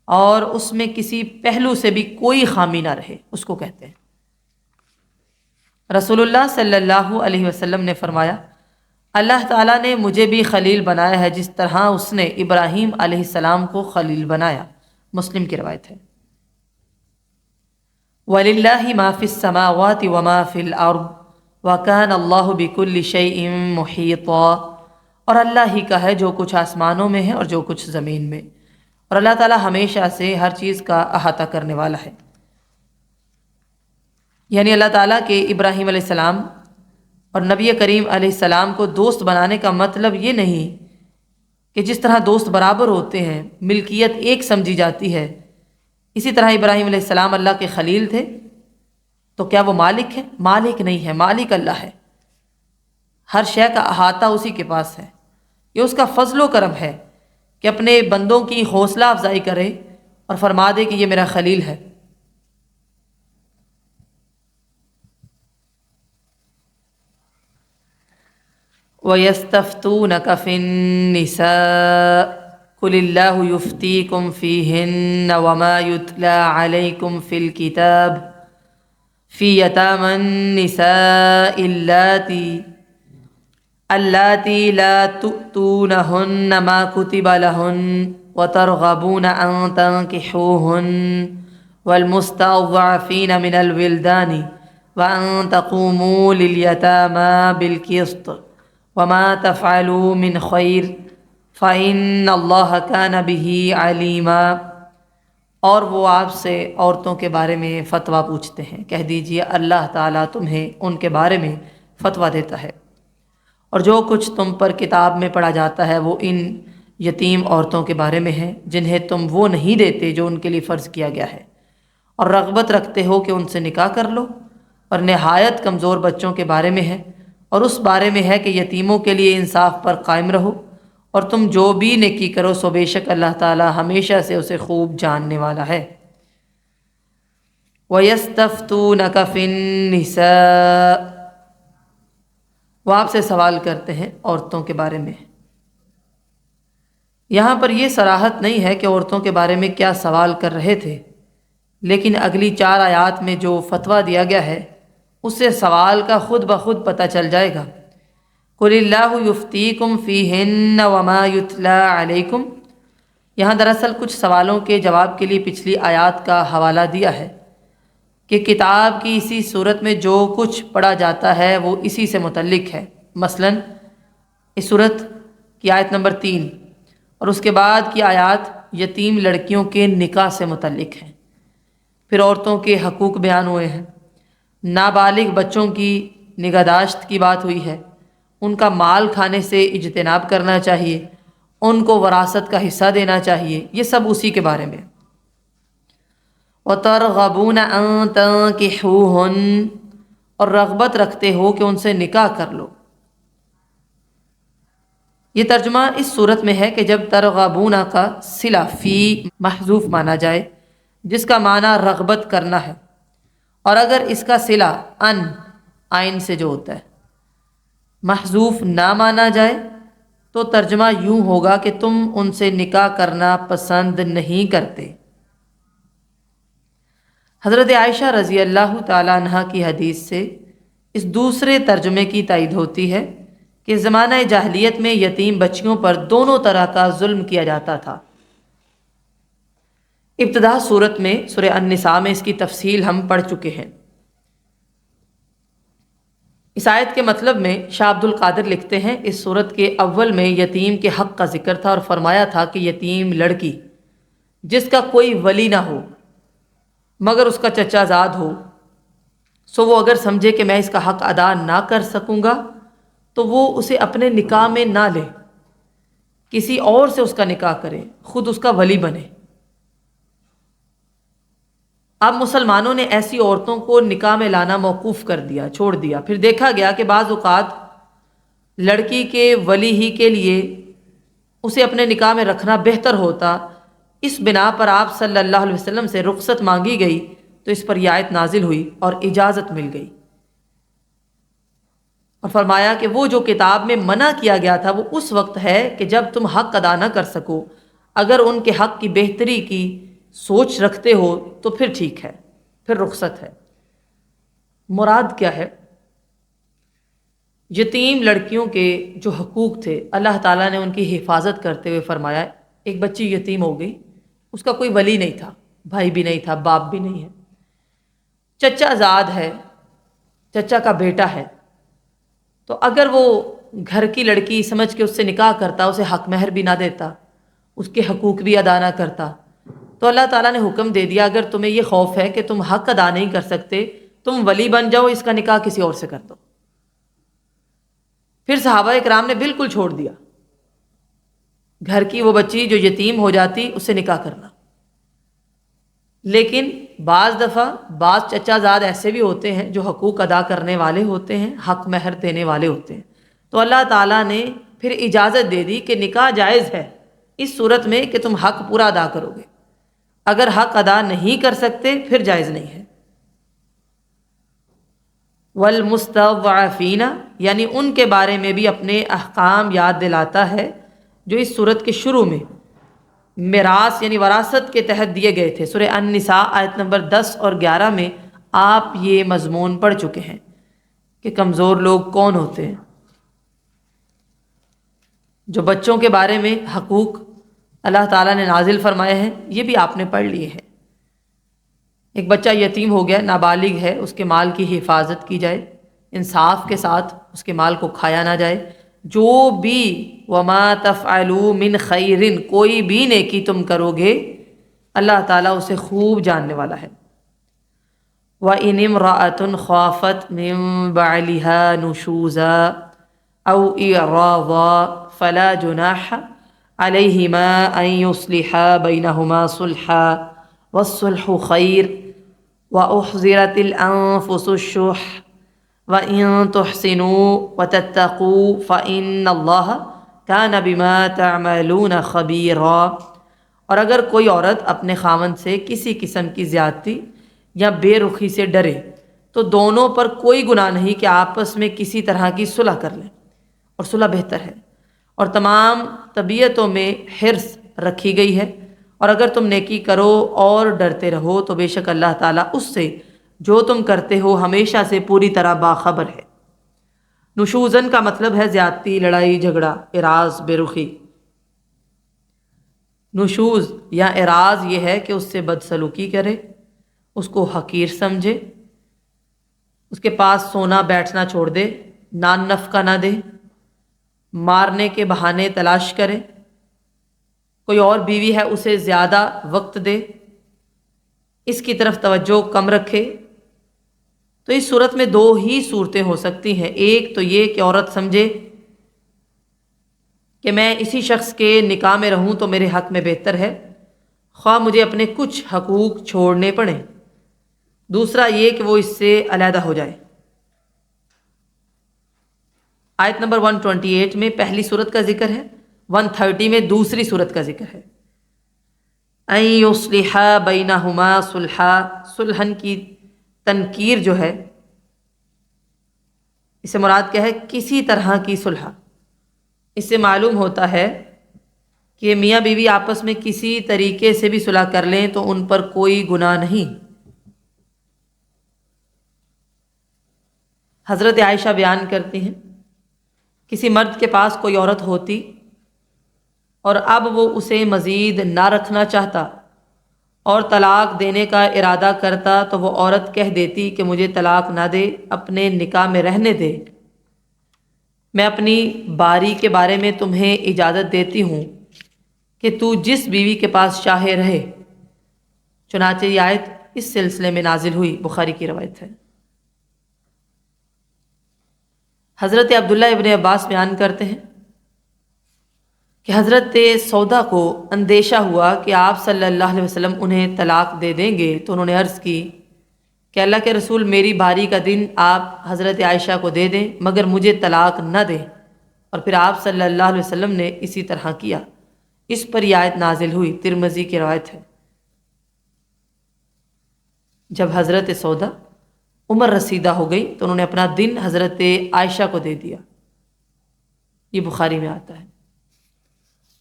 اور اس میں کسی پہلو سے بھی کوئی خامی نہ رہے، اس کو کہتے ہیں۔ رسول اللہ صلی اللہ علیہ وسلم نے فرمایا اللہ تعالیٰ نے مجھے بھی خلیل بنایا ہے جس طرح اس نے ابراہیم علیہ السلام کو خلیل بنایا، مسلم کی روایت ہے۔ وَلِلَّهِ مَا فِي السَّمَاوَاتِ وَمَا فِي الْأَرْضِ وَكَانَ اللَّهُ بِكُلِّ شَيْءٍ مُحِيطًا، اور اللہ ہی کا ہے جو کچھ آسمانوں میں ہے اور جو کچھ زمین میں، اور اللہ تعالیٰ ہمیشہ سے ہر چیز کا احاطہ کرنے والا ہے۔ یعنی اللہ تعالیٰ کے ابراہیم علیہ السلام اور نبی کریم علیہ السلام کو دوست بنانے کا مطلب یہ نہیں کہ جس طرح دوست برابر ہوتے ہیں، ملکیت ایک سمجھی جاتی ہے، اسی طرح ابراہیم علیہ السلام اللہ کے خلیل تھے، تو کیا وہ مالک ہے؟ مالک نہیں ہے، مالک اللہ ہے۔ ہر شے کا احاطہ اسی کے پاس ہے، یہ اس کا فضل و کرم ہے کہ اپنے بندوں کی حوصلہ افزائی کرے اور فرما دے کہ یہ میرا خلیل ہے۔ وَيَسْتَفْتُونَكَ فِي النِّسَاءِ قُلِ اللَّهُ يُفْتِيكُمْ فِيهِنَّ وَمَا يُتْلَى عَلَيْكُمْ فِي الْكِتَابِ فِي يَتَامَى النِّسَاءِ اللَّاتِي لَا تُؤْتُونَهُنَّ مَا كُتِبَ لَهُنَّ وَتَرْغَبُونَ أَن تَنكِحُوهُنَّ وَالْمُسْتَضْعَفِينَ مِنَ الْوِلْدَانِ وَأَن تَقُومُوا لِلْيَتَامَى بِالْقِسْطِ وَمَا تَفْعَلُوا مِنْ خَيْرٍ فَإِنَّ اللَّهَ كَانَ بِهِ عَلِيمًا۔ اور وہ آپ سے عورتوں کے بارے میں فتویٰ پوچھتے ہیں، کہہ دیجئے اللہ تعالیٰ تمہیں ان کے بارے میں فتویٰ دیتا ہے، اور جو کچھ تم پر کتاب میں پڑھا جاتا ہے وہ ان یتیم عورتوں کے بارے میں ہے جنہیں تم وہ نہیں دیتے جو ان کے لیے فرض کیا گیا ہے، اور رغبت رکھتے ہو کہ ان سے نکاح کر لو، اور نہایت کمزور بچوں کے بارے میں ہے، اور اس بارے میں ہے کہ یتیموں کے لیے انصاف پر قائم رہو، اور تم جو بھی نیکی کرو سو بے شک اللہ تعالیٰ ہمیشہ سے اسے خوب جاننے والا ہے۔ وَيَسْتَفْتُونَكَ فِي النِّسَاءِ وہ آپ سے سوال کرتے ہیں عورتوں کے بارے میں۔ یہاں پر یہ صراحت نہیں ہے کہ عورتوں کے بارے میں کیا سوال کر رہے تھے، لیکن اگلی 4 آیات میں جو فتویٰ دیا گیا ہے اس سے سوال کا خود بخود پتہ چل جائے گا۔ قُلِ اللَّهُ يُفْتِيكُمْ فِيهِنَّ وَمَا يُتْلَى عَلَيْكُمْ، یہاں دراصل کچھ سوالوں کے جواب کے لیے پچھلی آیات کا حوالہ دیا ہے کہ کتاب کی اسی صورت میں جو کچھ پڑھا جاتا ہے وہ اسی سے متعلق ہے۔ مثلا اس صورت کی آیت نمبر 3 اور اس کے بعد کی آیات یتیم لڑکیوں کے نکاح سے متعلق ہیں۔ پھر عورتوں کے حقوق بیان ہوئے ہیں، نابالغ بچوں کی نگہداشت کی بات ہوئی ہے، ان کا مال کھانے سے اجتناب کرنا چاہیے، ان کو وراثت کا حصہ دینا چاہیے، یہ سب اسی کے بارے میں۔ وَتَرْغَبُونَ أَن تَنكِحُوهُنَّ، اور رغبت رکھتے ہو کہ ان سے نکاح کر لو۔ یہ ترجمہ اس صورت میں ہے کہ جب ترغبون کا صلہ فی محذوف مانا جائے جس کا معنی رغبت کرنا ہے، اور اگر اس کا صلہ ان آئین سے جو ہوتا ہے محذوف نہ مانا جائے تو ترجمہ یوں ہوگا کہ تم ان سے نکاح کرنا پسند نہیں کرتے۔ حضرت عائشہ رضی اللہ تعالیٰ عنہ کی حدیث سے اس دوسرے ترجمے کی تائید ہوتی ہے کہ زمانہ جاہلیت میں یتیم بچیوں پر دونوں طرح کا ظلم کیا جاتا تھا۔ ابتدا صورت میں سورہ النساء میں اس کی تفصیل ہم پڑھ چکے ہیں۔ اس آیت کے مطلب میں شاہ عبد القادر لکھتے ہیں اس صورت کے اول میں یتیم کے حق کا ذکر تھا اور فرمایا تھا کہ یتیم لڑکی جس کا کوئی ولی نہ ہو مگر اس کا چچا زاد ہو، سو وہ اگر سمجھے کہ میں اس کا حق ادا نہ کر سکوں گا تو وہ اسے اپنے نکاح میں نہ لے، کسی اور سے اس کا نکاح کرے، خود اس کا ولی بنے۔ اب مسلمانوں نے ایسی عورتوں کو نکاح میں لانا موقوف کر دیا، چھوڑ دیا۔ پھر دیکھا گیا کہ بعض اوقات لڑکی کے ولی ہی کے لیے اسے اپنے نکاح میں رکھنا بہتر ہوتا، اس بنا پر آپ صلی اللہ علیہ وسلم سے رخصت مانگی گئی تو اس پر یہ آیت نازل ہوئی اور اجازت مل گئی، اور فرمایا کہ وہ جو کتاب میں منع کیا گیا تھا وہ اس وقت ہے کہ جب تم حق ادا نہ کر سکو، اگر ان کے حق کی بہتری کی سوچ رکھتے ہو تو پھر ٹھیک ہے، پھر رخصت ہے۔ مراد کیا ہے؟ یتیم لڑکیوں کے جو حقوق تھے اللہ تعالیٰ نے ان کی حفاظت کرتے ہوئے فرمایا ایک بچی یتیم ہو گئی، اس کا کوئی ولی نہیں تھا، بھائی بھی نہیں تھا، باپ بھی نہیں ہے، چچا زاد ہے، چچا کا بیٹا ہے، تو اگر وہ گھر کی لڑکی سمجھ کے اس سے نکاح کرتا، اسے حق مہر بھی نہ دیتا، اس کے حقوق بھی ادا نہ کرتا، تو اللہ تعالیٰ نے حکم دے دیا اگر تمہیں یہ خوف ہے کہ تم حق ادا نہیں کر سکتے تم ولی بن جاؤ، اس کا نکاح کسی اور سے کر دو۔ پھر صحابہ اکرام نے بالکل چھوڑ دیا گھر کی وہ بچی جو یتیم ہو جاتی اس سے نکاح کرنا۔ لیکن بعض دفعہ بعض چچا زاد ایسے بھی ہوتے ہیں جو حقوق ادا کرنے والے ہوتے ہیں، حق مہر دینے والے ہوتے ہیں، تو اللہ تعالیٰ نے پھر اجازت دے دی کہ نکاح جائز ہے اس صورت میں کہ تم حق پورا ادا کرو گے، اگر حق ادا نہیں کر سکتے پھر جائز نہیں ہے۔ والمستضعفین، یعنی ان کے بارے میں بھی اپنے احکام یاد دلاتا ہے جو اس صورت کے شروع میں میراث یعنی وراثت کے تحت دیے گئے تھے۔ سورہ النساء آیت نمبر 10 اور 11 میں آپ یہ مضمون پڑھ چکے ہیں کہ کمزور لوگ کون ہوتے ہیں۔ جو بچوں کے بارے میں حقوق اللہ تعالیٰ نے نازل فرمائے ہیں یہ بھی آپ نے پڑھ لیے ہیں۔ ایک بچہ یتیم ہو گیا، نابالغ ہے، اس کے مال کی حفاظت کی جائے، انصاف کے ساتھ اس کے مال کو کھایا نہ جائے، جو بھی وما تفعلوا من خیر، کوئی بھی نیکی تم کرو گے اللہ تعالیٰ اسے خوب جاننے والا ہے۔ وَإِنِ امْرَأَةٌ خَافَتْ مِن بَعْلِهَا نُشُوزًا أَوْ إِعْرَاضًا فَلَا جُنَاحَ عَلَيْهِمَا أَن يُصْلِحَا بَيْنَهُمَا صُلْحًا وَالصُّلْحُ خَيْرٌ وَأُحْضِرَتِ الْأَنفُسُ الشُّحَّ وَإِن تُحْسِنُوا وَتَتَّقُوا فَإِنَّ اللَّهَ كَانَ بِمَا تَعْمَلُونَ خَبِيرًا، اور اگر کوئی عورت اپنے خاوند سے کسی قسم کی زیادتی یا بے رخی سے ڈرے تو دونوں پر کوئی گناہ نہیں کہ آپس میں کسی طرح کی صلح کر لیں، اور صلح بہتر ہے، اور تمام طبیعتوں میں حرص رکھی گئی ہے، اور اگر تم نیکی کرو اور ڈرتے رہو تو بے شک اللہ تعالیٰ اس سے جو تم کرتے ہو ہمیشہ سے پوری طرح باخبر ہے۔ نشوزن کا مطلب ہے زیادتی، لڑائی جھگڑا، اراض، بے رخی۔ نشوز یا اراض یہ ہے کہ اس سے بدسلوکی کرے، اس کو حقیر سمجھے، اس کے پاس سونا بیٹھنا چھوڑ دے، نان نفقہ نہ دے، مارنے کے بہانے تلاش کرے، کوئی اور بیوی ہے اسے زیادہ وقت دے، اس کی طرف توجہ کم رکھے۔ تو اس صورت میں دو ہی صورتیں ہو سکتی ہیں، ایک تو یہ کہ عورت سمجھے کہ میں اسی شخص کے نکاح میں رہوں تو میرے حق میں بہتر ہے، خواہ مجھے اپنے کچھ حقوق چھوڑنے پڑیں۔ دوسرا یہ کہ وہ اس سے علیحدہ ہو جائے۔ آیت نمبر 128 میں پہلی صورت کا ذکر ہے، 130 میں دوسری صورت کا ذکر ہے۔ ان یصلح بینہما صلحا، صلحن کی تنکیر جو ہے اس سے مراد کیا ہے؟ کسی طرح کی صلح۔ اس سے معلوم ہوتا ہے کہ میاں بیوی آپس میں کسی طریقے سے بھی صلح کر لیں تو ان پر کوئی گناہ نہیں۔ حضرت عائشہ بیان کرتی ہیں کسی مرد کے پاس کوئی عورت ہوتی اور اب وہ اسے مزید نہ رکھنا چاہتا اور طلاق دینے کا ارادہ کرتا تو وہ عورت کہہ دیتی کہ مجھے طلاق نہ دے، اپنے نکاح میں رہنے دے، میں اپنی باری کے بارے میں تمہیں اجازت دیتی ہوں کہ تو جس بیوی کے پاس چاہے رہے۔ چنانچہ یہ آیت اس سلسلے میں نازل ہوئی، بخاری کی روایت ہے۔ حضرت عبداللہ ابن عباس بیان کرتے ہیں کہ حضرت سودا کو اندیشہ ہوا کہ آپ صلی اللہ علیہ وسلم انہیں طلاق دے دیں گے، تو انہوں نے عرض کی کہ اللہ کے رسول، میری باری کا دن آپ حضرت عائشہ کو دے دیں مگر مجھے طلاق نہ دیں، اور پھر آپ صلی اللہ علیہ وسلم نے اسی طرح کیا۔ اس پر یہ آیت نازل ہوئی، ترمذی کی روایت ہے۔ جب حضرت سودا عمر رسیدہ ہو گئی تو انہوں نے اپنا دن حضرت عائشہ کو دے دیا، یہ بخاری میں آتا ہے۔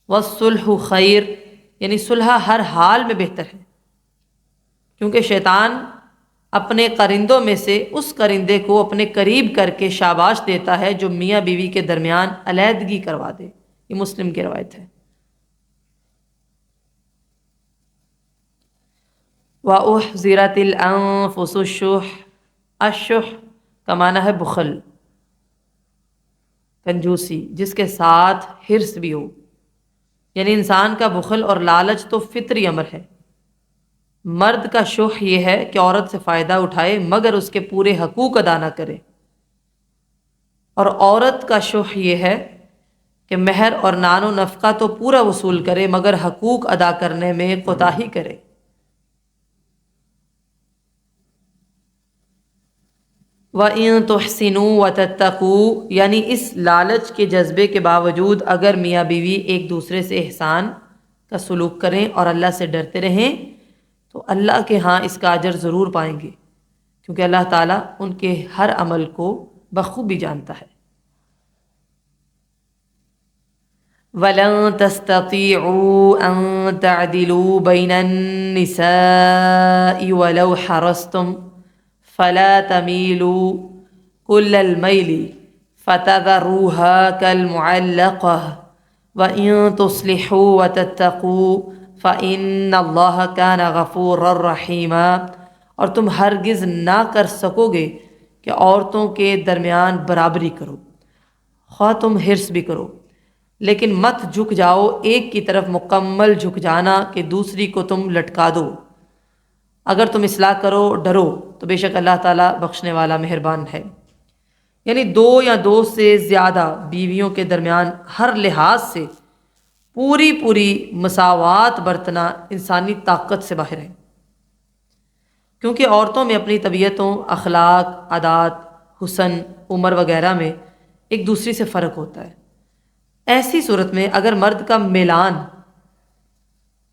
وَالصُّلْحُ خیر، یعنی صلح ہر حال میں بہتر ہے، کیونکہ شیطان اپنے قرندوں میں سے اس قرندے کو اپنے قریب کر کے شاباش دیتا ہے جو میاں بیوی کے درمیان علیحدگی کروا دے، یہ مسلم کی روایت ہے۔ وَأُحْضِرَتِ الْأَنفُسُ الشُّحَّ، الشُّحَّ کا معنی ہے بخل، کنجوسی، جس کے ساتھ حرص بھی ہو، یعنی انسان کا بخل اور لالچ تو فطری امر ہے۔ مرد کا شح یہ ہے کہ عورت سے فائدہ اٹھائے مگر اس کے پورے حقوق ادا نہ کرے، اور عورت کا شح یہ ہے کہ مہر اور نان و نفقہ تو پورا وصول کرے مگر حقوق ادا کرنے میں کوتاہی کرے۔ وَإِن تُحْسِنُوا وَتَتَّقُوا، یعنی اس لالچ کے جذبے کے باوجود اگر میاں بیوی ایک دوسرے سے احسان کا سلوک کریں اور اللہ سے ڈرتے رہیں تو اللہ کے ہاں اس کا اجر ضرور پائیں گے، کیونکہ اللہ تعالیٰ ان کے ہر عمل کو بخوبی جانتا ہے۔ وَلَن تَسْتَطِيعُوا أَن تَعْدِلُوا بَيْنَ النِّسَاءِ وَلَوْ حَرَصْتُمْ فَلَا تَمِيلُوا كُلَّ الْمَيْلِ فَتَذَرُوهَا كَالْمُعَلَّقَةِ وَإِن تُصْلِحُوا وَتَتَّقُوا فَإِنَّ اللَّهَ كَانَ غَفُورًا رَحِيمًا، اور تم ہرگز نہ کر سکو گے کہ عورتوں کے درمیان برابری کرو، خواہ تم حرص بھی کرو، لیکن مت جھک جاؤ ایک کی طرف مکمل جھک جانا کہ دوسری کو تم لٹکا دو۔ اگر تم اصلاح کرو، ڈرو، تو بے شک اللہ تعالیٰ بخشنے والا مہربان ہے۔ یعنی دو یا دو سے زیادہ بیویوں کے درمیان ہر لحاظ سے پوری مساوات برتنا انسانی طاقت سے باہر ہے، کیونکہ عورتوں میں اپنی طبیعتوں، اخلاق، عادات، حسن، عمر وغیرہ میں ایک دوسری سے فرق ہوتا ہے۔ ایسی صورت میں اگر مرد کا میلان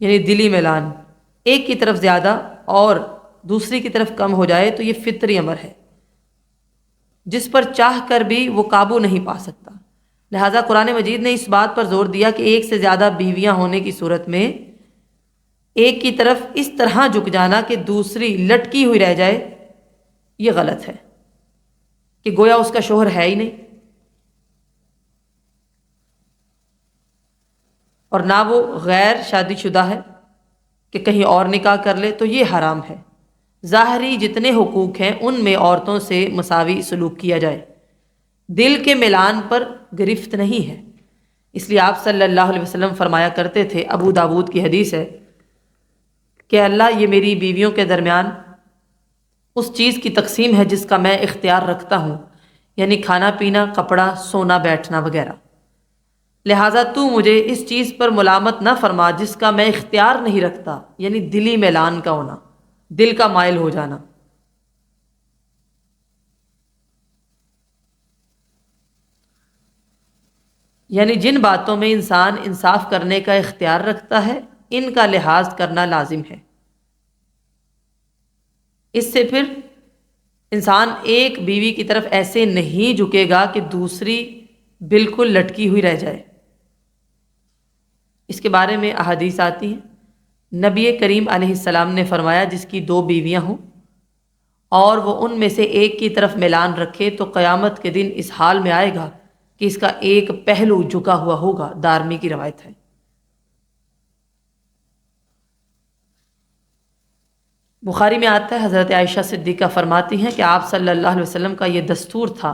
یعنی دلی میلان ایک کی طرف زیادہ اور دوسری کی طرف کم ہو جائے تو یہ فطری امر ہے جس پر چاہ کر بھی وہ قابو نہیں پا سکتا۔ لہٰذا قرآن مجید نے اس بات پر زور دیا کہ ایک سے زیادہ بیویاں ہونے کی صورت میں ایک کی طرف اس طرح جھک جانا کہ دوسری لٹکی ہوئی رہ جائے، یہ غلط ہے، کہ گویا اس کا شوہر ہے ہی نہیں، اور نہ وہ غیر شادی شدہ ہے کہ کہیں اور نکاح کر لے، تو یہ حرام ہے۔ ظاہری جتنے حقوق ہیں ان میں عورتوں سے مساوی سلوک کیا جائے، دل کے ملان پر گرفت نہیں ہے۔ اس لیے آپ صلی اللہ علیہ وسلم فرمایا کرتے تھے، ابو داود کی حدیث ہے کہ اللہ یہ میری بیویوں کے درمیان اس چیز کی تقسیم ہے جس کا میں اختیار رکھتا ہوں، یعنی کھانا پینا، کپڑا، سونا، بیٹھنا وغیرہ، لہٰذا تو مجھے اس چیز پر ملامت نہ فرما جس کا میں اختیار نہیں رکھتا، یعنی دلی میلان کا ہونا، دل کا مائل ہو جانا۔ یعنی جن باتوں میں انسان انصاف کرنے کا اختیار رکھتا ہے ان کا لحاظ کرنا لازم ہے۔ اس سے پھر انسان ایک بیوی کی طرف ایسے نہیں جھکے گا کہ دوسری بالکل لٹکی ہوئی رہ جائے۔ اس کے بارے میں احادیث آتی ہیں، نبی کریم علیہ السلام نے فرمایا جس کی 2 بیویاں ہوں اور وہ ان میں سے ایک کی طرف میلان رکھے تو قیامت کے دن اس حال میں آئے گا کہ اس کا ایک پہلو جھکا ہوا ہوگا۔ دارمی کی روایت ہے۔ بخاری میں آتا ہے، حضرت عائشہ صدیقہ فرماتی ہیں کہ آپ صلی اللہ علیہ وسلم کا یہ دستور تھا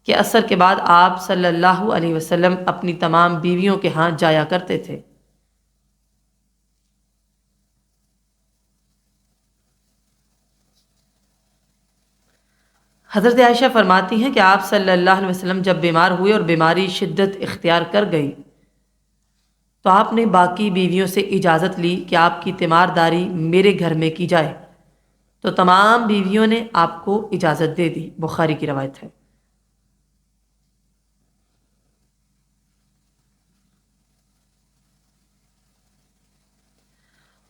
کہ عصر کے بعد آپ صلی اللہ علیہ وسلم اپنی تمام بیویوں کے ہاں جایا کرتے تھے۔ حضرت عائشہ فرماتی ہیں کہ آپ صلی اللہ علیہ وسلم جب بیمار ہوئے اور بیماری شدت اختیار کر گئی تو آپ نے باقی بیویوں سے اجازت لی کہ آپ کی تیمارداری میرے گھر میں کی جائے، تو تمام بیویوں نے آپ کو اجازت دے دی۔ بخاری کی روایت ہے۔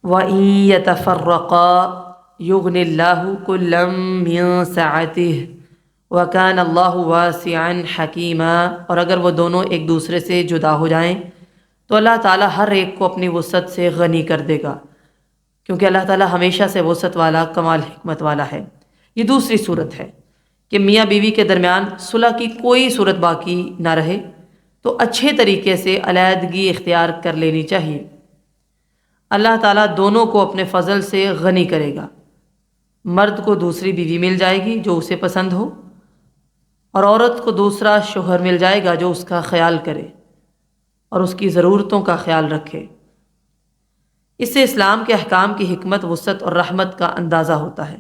وَإِن يَتَفَرَّقَا يُغْنِ اللَّهُ كُلًّا مِّن سَعَتِهِ وَكَانَ اللَّهُ وَاسِعًا حَكِيمًا، اور اگر وہ دونوں ایک دوسرے سے جدا ہو جائیں تو اللہ تعالیٰ ہر ایک کو اپنی وسعت سے غنی کر دے گا، کیونکہ اللہ تعالیٰ ہمیشہ سے وسعت والا، کمال حکمت والا ہے۔ یہ دوسری صورت ہے کہ میاں بیوی کے درمیان صلح کی کوئی صورت باقی نہ رہے تو اچھے طریقے سے علیحدگی اختیار کر لینی چاہیے۔ اللہ تعالیٰ دونوں کو اپنے فضل سے غنی کرے گا۔ مرد کو دوسری بیوی مل جائے گی جو اسے پسند ہو، اور عورت کو دوسرا شوہر مل جائے گا جو اس کا خیال کرے اور اس کی ضرورتوں کا خیال رکھے۔ اس سے اسلام کے احکام کی حکمت، وسعت اور رحمت کا اندازہ ہوتا ہے۔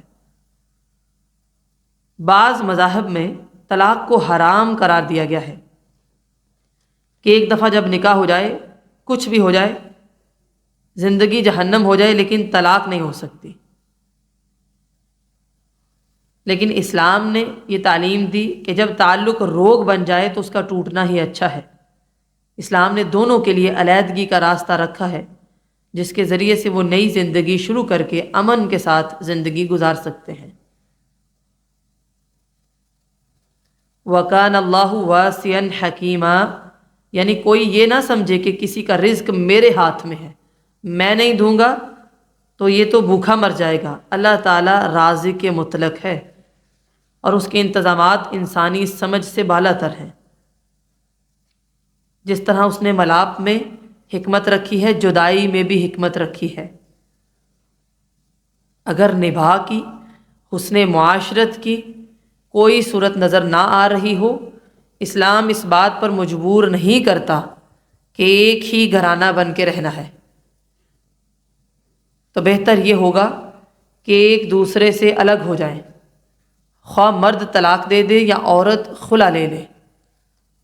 بعض مذاہب میں طلاق کو حرام قرار دیا گیا ہے کہ ایک دفعہ جب نکاح ہو جائے، کچھ بھی ہو جائے، زندگی جہنم ہو جائے، لیکن طلاق نہیں ہو سکتی۔ لیکن اسلام نے یہ تعلیم دی کہ جب تعلق روگ بن جائے تو اس کا ٹوٹنا ہی اچھا ہے۔ اسلام نے دونوں کے لیے علیحدگی کا راستہ رکھا ہے جس کے ذریعے سے وہ نئی زندگی شروع کر کے امن کے ساتھ زندگی گزار سکتے ہیں۔ وَكَانَ اللَّهُ وَاسِعًا حَكِيمًا، یعنی کوئی یہ نہ سمجھے کہ کسی کا رزق میرے ہاتھ میں ہے، میں نہیں دوں گا تو یہ تو بھوکا مر جائے گا۔ اللہ تعالیٰ رازق مطلق ہے اور اس کے انتظامات انسانی سمجھ سے بالا تر ہیں۔ جس طرح اس نے ملاپ میں حکمت رکھی ہے، جدائی میں بھی حکمت رکھی ہے۔ اگر نباہ کی، حسن معاشرت کی کوئی صورت نظر نہ آ رہی ہو، اسلام اس بات پر مجبور نہیں کرتا کہ ایک ہی گھرانہ بن کے رہنا ہے، تو بہتر یہ ہوگا کہ ایک دوسرے سے الگ ہو جائیں، خواہ مرد طلاق دے دے یا عورت خلا لے لے،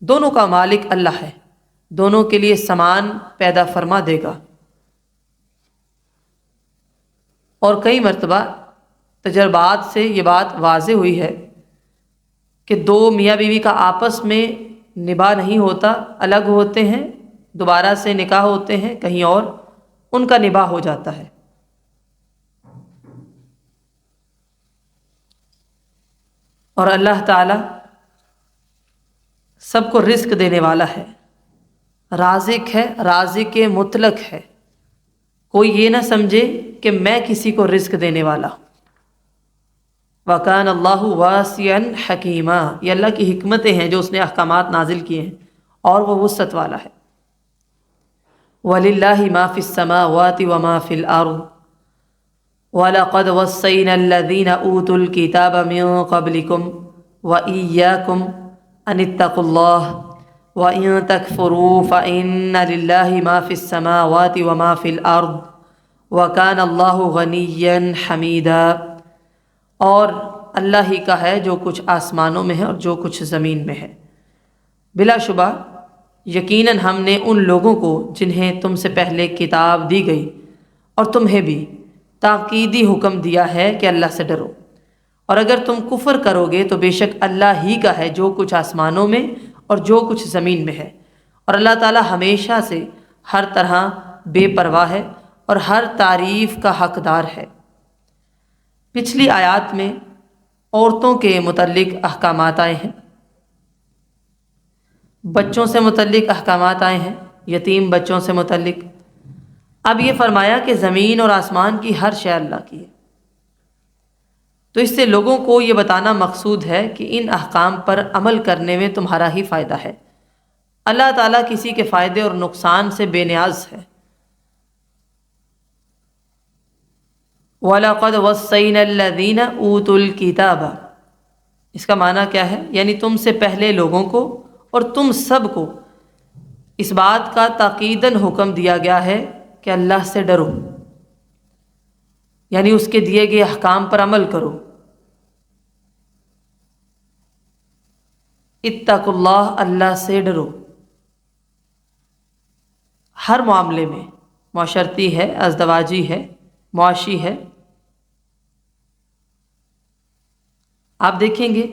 دونوں کا مالک اللہ ہے، دونوں کے لیے سامان پیدا فرما دے گا۔ اور کئی مرتبہ تجربات سے یہ بات واضح ہوئی ہے کہ 2 میاں بیوی کا آپس میں نباہ نہیں ہوتا، الگ ہوتے ہیں، دوبارہ سے نکاح ہوتے ہیں کہیں اور، ان کا نباہ ہو جاتا ہے۔ اور اللہ تعالیٰ سب کو رزق دینے والا ہے، رازق ہے، رازق مطلق ہے۔ کوئی یہ نہ سمجھے کہ میں کسی کو رزق دینے والا ہوں۔ وَكَانَ اللَّهُ وَاسِعًا حَكِيمًا، یہ اللہ کی حکمتیں ہیں جو اس نے احکامات نازل کیے ہیں اور وہ وسعت والا ہے۔ وَلِلَّهِ مَا فِي السَّمَاوَاتِ وَمَا فِي الْأَرْضِ وَلَقَدْ وَصَّيْنَا الَّذِينَ أُوتُوا الْكِتَابَ مِن قَبْلِكُمْ وَإِيَّاكُمْ أَنِ اتَّقُوا اللَّهَ وَإِن تَكْفُرُوا فَإِنَّ لِلَّهِ مَا فِي السَّمَاوَاتِ وَمَا فِي الْأَرْضِ وَكَانَ اللَّهُ غَنِيًّا حَمِيدًا، اور اللہ ہی کا ہے جو کچھ آسمانوں میں ہے اور جو کچھ زمین میں ہے۔ بلا شبہ یقیناً ہم نے ان لوگوں کو جنہیں تم سے پہلے کتاب دی گئی اور تمہیں بھی تاکیدی حکم دیا ہے کہ اللہ سے ڈرو، اور اگر تم کفر کرو گے تو بے شک اللہ ہی کا ہے جو کچھ آسمانوں میں اور جو کچھ زمین میں ہے، اور اللہ تعالی ہمیشہ سے ہر طرح بے پرواہ ہے اور ہر تعریف کا حقدار ہے۔ پچھلی آیات میں عورتوں کے متعلق احکامات آئے ہیں، بچوں سے متعلق احکامات آئے ہیں، یتیم بچوں سے متعلق۔ اب یہ فرمایا کہ زمین اور آسمان کی ہر شے اللہ کی ہے، تو اس سے لوگوں کو یہ بتانا مقصود ہے کہ ان احکام پر عمل کرنے میں تمہارا ہی فائدہ ہے۔ اللہ تعالیٰ کسی کے فائدے اور نقصان سے بے نیاز ہے۔ وَلَقَدْ وَصَّيْنَا الَّذِينَ أُوتُوا الْكِتَابَ، اس کا معنی کیا ہے؟ یعنی تم سے پہلے لوگوں کو اور تم سب کو اس بات کا تاکیداً حکم دیا گیا ہے کہ اللہ سے ڈرو، یعنی اس کے دیے گئے احکام پر عمل کرو۔ اتقوا اللہ، اللہ سے ڈرو، ہر معاملے میں، معاشرتی ہے، ازدواجی ہے، معاشی ہے۔ آپ دیکھیں گے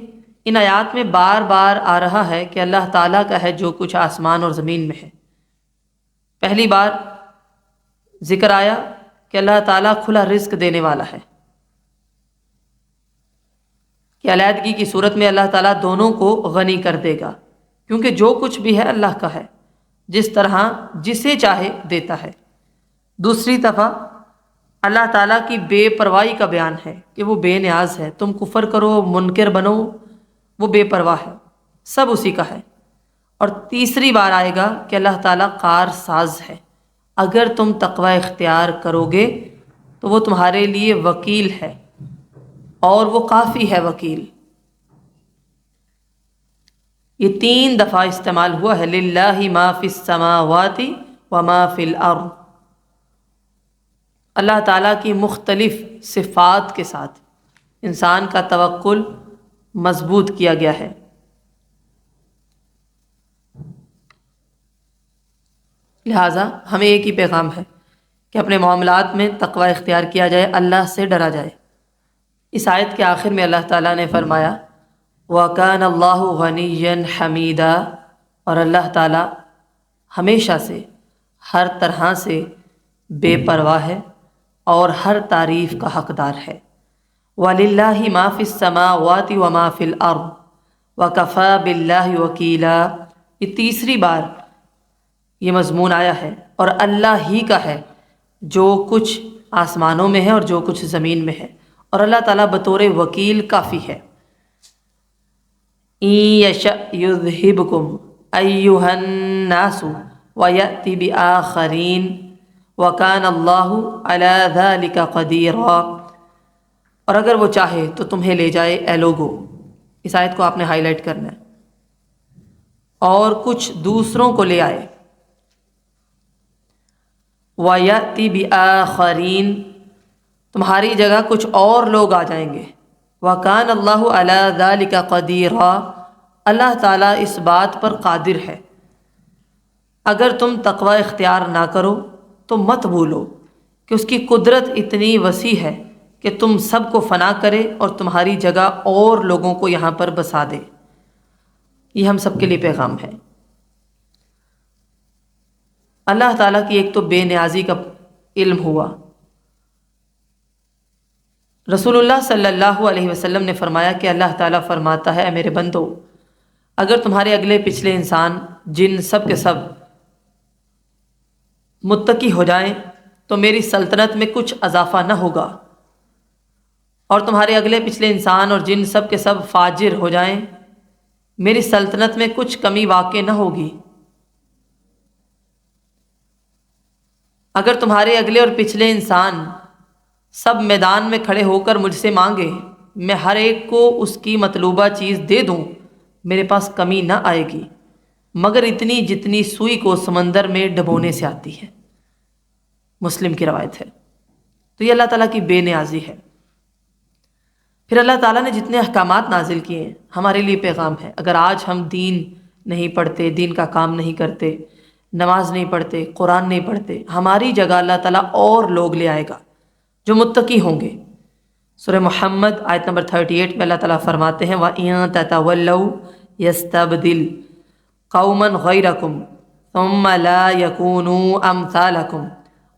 ان آیات میں بار بار آ رہا ہے کہ اللہ تعالیٰ کا ہے جو کچھ آسمان اور زمین میں ہے۔ پہلی بار ذکر آیا کہ اللہ تعالیٰ کھلا رزق دینے والا ہے، کہ علیحدگی کی صورت میں اللہ تعالیٰ دونوں کو غنی کر دے گا، کیونکہ جو کچھ بھی ہے اللہ کا ہے، جس طرح جسے چاہے دیتا ہے۔ دوسری دفعہ اللہ تعالیٰ کی بے پرواہی کا بیان ہے کہ وہ بے نیاز ہے، تم کفر کرو، منکر بنو، وہ بے پرواہ ہے، سب اسی کا ہے۔ اور تیسری بار آئے گا کہ اللہ تعالیٰ کار ساز ہے، اگر تم تقوی اختیار کرو گے تو وہ تمہارے لیے وکیل ہے اور وہ کافی ہے وکیل۔ یہ 3 دفعہ استعمال ہوا ہے، للہ ما فی السماوات وما فی الارض، اللہ تعالیٰ کی مختلف صفات کے ساتھ انسان کا توکل مضبوط کیا گیا ہے۔ لہٰذا ہمیں ایک ہی پیغام ہے کہ اپنے معاملات میں تقوی اختیار کیا جائے، اللہ سے ڈرا جائے۔ اس آیت کے آخر میں اللہ تعالیٰ نے فرمایا وَكَانَ اللَّهُ غَنِيًّا حَمِيدًا، اور اللہ تعالیٰ ہمیشہ سے ہر طرح سے بے پرواہ ہے اور ہر تعریف کا حقدار ہے۔ وَلِلَّهِ مَا فِي السَّمَاوَاتِ وَمَا فِي الْأَرْضِ وَكَفَى بِاللَّهِ وَكِيلًا، یہ تیسری بار یہ مضمون آیا ہے، اور اللہ ہی کا ہے جو کچھ آسمانوں میں ہے اور جو کچھ زمین میں ہے، اور اللہ تعالیٰ بطور وکیل کافی ہے۔ إِن يَشَأْ يُذْهِبْكُمْ أَيُّهَا النَّاسُ وَيَأْتِ بِآخَرِينَ وَكَانَ اللَّهُ عَلَى ذَلِكَ قَدِيرًا، اور اگر وہ چاہے تو تمہیں لے جائے اے لوگو، اس آیت کو آپ نے ہائی لائٹ کرنا ہے، اور کچھ دوسروں کو لے آئے۔ وَيَأْتِ بِآخَرِينَ، تمہاری جگہ کچھ اور لوگ آ جائیں گے۔ وَكَانَ اللَّهُ عَلَى ذَلِكَ قَدِيرًا، اللہ تعالیٰ اس بات پر قادر ہے۔ اگر تم تقوی اختیار نہ کرو تو مت بھولو کہ اس کی قدرت اتنی وسیع ہے کہ تم سب کو فنا کرے اور تمہاری جگہ اور لوگوں کو یہاں پر بسا دے۔ یہ ہم سب کے لیے پیغام ہے۔ اللہ تعالیٰ کی ایک تو بے نیازی کا علم ہوا۔ رسول اللہ صلی اللہ علیہ وسلم نے فرمایا کہ اللہ تعالیٰ فرماتا ہے اے میرے بندو، اگر تمہارے اگلے پچھلے انسان جن سب کے سب متقی ہو جائیں تو میری سلطنت میں کچھ اضافہ نہ ہوگا، اور تمہارے اگلے پچھلے انسان اور جن سب کے سب فاجر ہو جائیں میری سلطنت میں کچھ کمی واقع نہ ہوگی۔ اگر تمہارے اگلے اور پچھلے انسان سب میدان میں کھڑے ہو کر مجھ سے مانگے، میں ہر ایک کو اس کی مطلوبہ چیز دے دوں، میرے پاس کمی نہ آئے گی مگر اتنی جتنی سوئی کو سمندر میں ڈبونے سے آتی ہے۔ مسلم کی روایت ہے۔ تو یہ اللہ تعالیٰ کی بے نیازی ہے۔ پھر اللہ تعالیٰ نے جتنے احکامات نازل کیے ہیں ہمارے لیے پیغام ہے۔ اگر آج ہم دین نہیں پڑھتے، دین کا کام نہیں کرتے، نماز نہیں پڑھتے، قرآن نہیں پڑھتے، ہماری جگہ اللہ تعالیٰ اور لوگ لے آئے گا جو متقی ہوں گے۔ سورہ محمد آیت نمبر 38 میں اللہ تعالیٰ فرماتے ہیں وَإِن تَتَوَلَّوْا يَسْتَبْدِلْ قَوْمًا غَيْرَكُمْ ثُمَّ لَا يَكُونُوا أَمْثَالَكُمْ،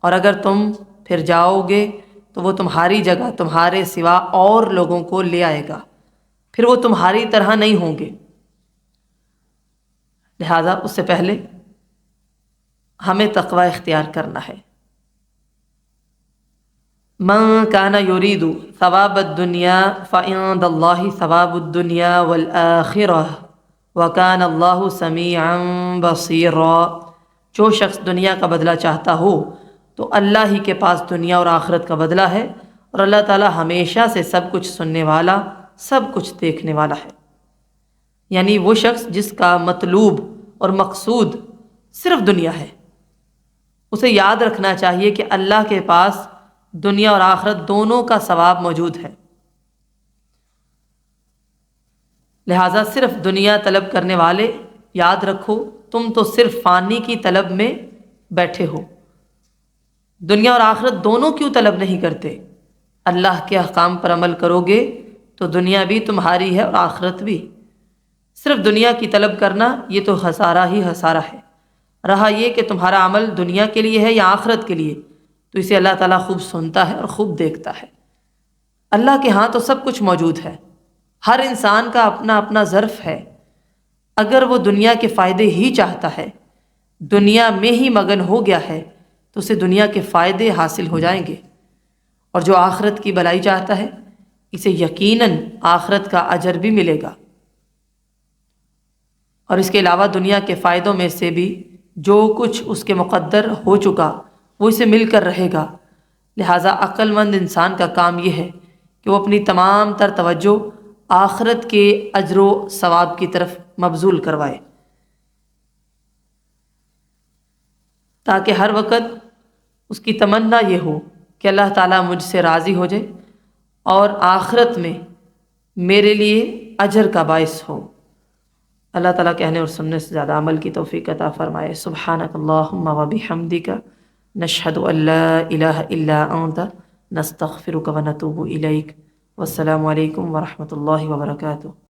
اور اگر تم پھر جاؤ گے تو وہ تمہاری جگہ تمہارے سوا اور لوگوں کو لے آئے گا، پھر وہ تمہاری طرح نہیں ہوں گے۔ لہٰذا اس سے پہلے ہمیں تقوی اختیار کرنا ہے۔ من کان یرید ثواب الدنیا فعند اللہ ثواب الدنیا والآخرہ وکان اللہ سمیعا بصیرا، جو شخص دنیا کا بدلہ چاہتا ہو تو اللہ ہی کے پاس دنیا اور آخرت کا بدلہ ہے، اور اللہ تعالیٰ ہمیشہ سے سب کچھ سننے والا، سب کچھ دیکھنے والا ہے۔ یعنی وہ شخص جس کا مطلوب اور مقصود صرف دنیا ہے، اسے یاد رکھنا چاہیے کہ اللہ کے پاس دنیا اور آخرت دونوں کا ثواب موجود ہے۔ لہٰذا صرف دنیا طلب کرنے والے یاد رکھو تم تو صرف فانی کی طلب میں بیٹھے ہو، دنیا اور آخرت دونوں کیوں طلب نہیں کرتے؟ اللہ کے احکام پر عمل کرو گے تو دنیا بھی تمہاری ہے اور آخرت بھی۔ صرف دنیا کی طلب کرنا یہ تو خسارہ ہی خسارہ ہے۔ رہا یہ کہ تمہارا عمل دنیا کے لیے ہے یا آخرت کے لیے، تو اسے اللہ تعالیٰ خوب سنتا ہے اور خوب دیکھتا ہے۔ اللہ کے ہاں تو سب کچھ موجود ہے، ہر انسان کا اپنا اپنا ظرف ہے۔ اگر وہ دنیا کے فائدے ہی چاہتا ہے، دنیا میں ہی مگن ہو گیا ہے، تو اسے دنیا کے فائدے حاصل ہو جائیں گے، اور جو آخرت کی بھلائی چاہتا ہے اسے یقیناً آخرت کا اجر بھی ملے گا، اور اس کے علاوہ دنیا کے فائدوں میں سے بھی جو کچھ اس کے مقدر ہو چکا وہ اسے مل کر رہے گا۔ لہٰذا عقل مند انسان کا کام یہ ہے کہ وہ اپنی تمام تر توجہ آخرت کے اجر و ثواب کی طرف مبذول کروائے، تاکہ ہر وقت اس کی تمنا یہ ہو کہ اللہ تعالیٰ مجھ سے راضی ہو جائے اور آخرت میں میرے لیے اجر کا باعث ہو۔ اللہ تعالیٰ کہنے اور سننے سے زیادہ عمل کی توفیق عطا فرمائے۔ سبحانک اللہم و بحمدک نشہد ان لا الہ الا انت نستغفرک و نتوب الیک۔ والسلام علیکم ورحمۃ اللہ وبرکاتہ۔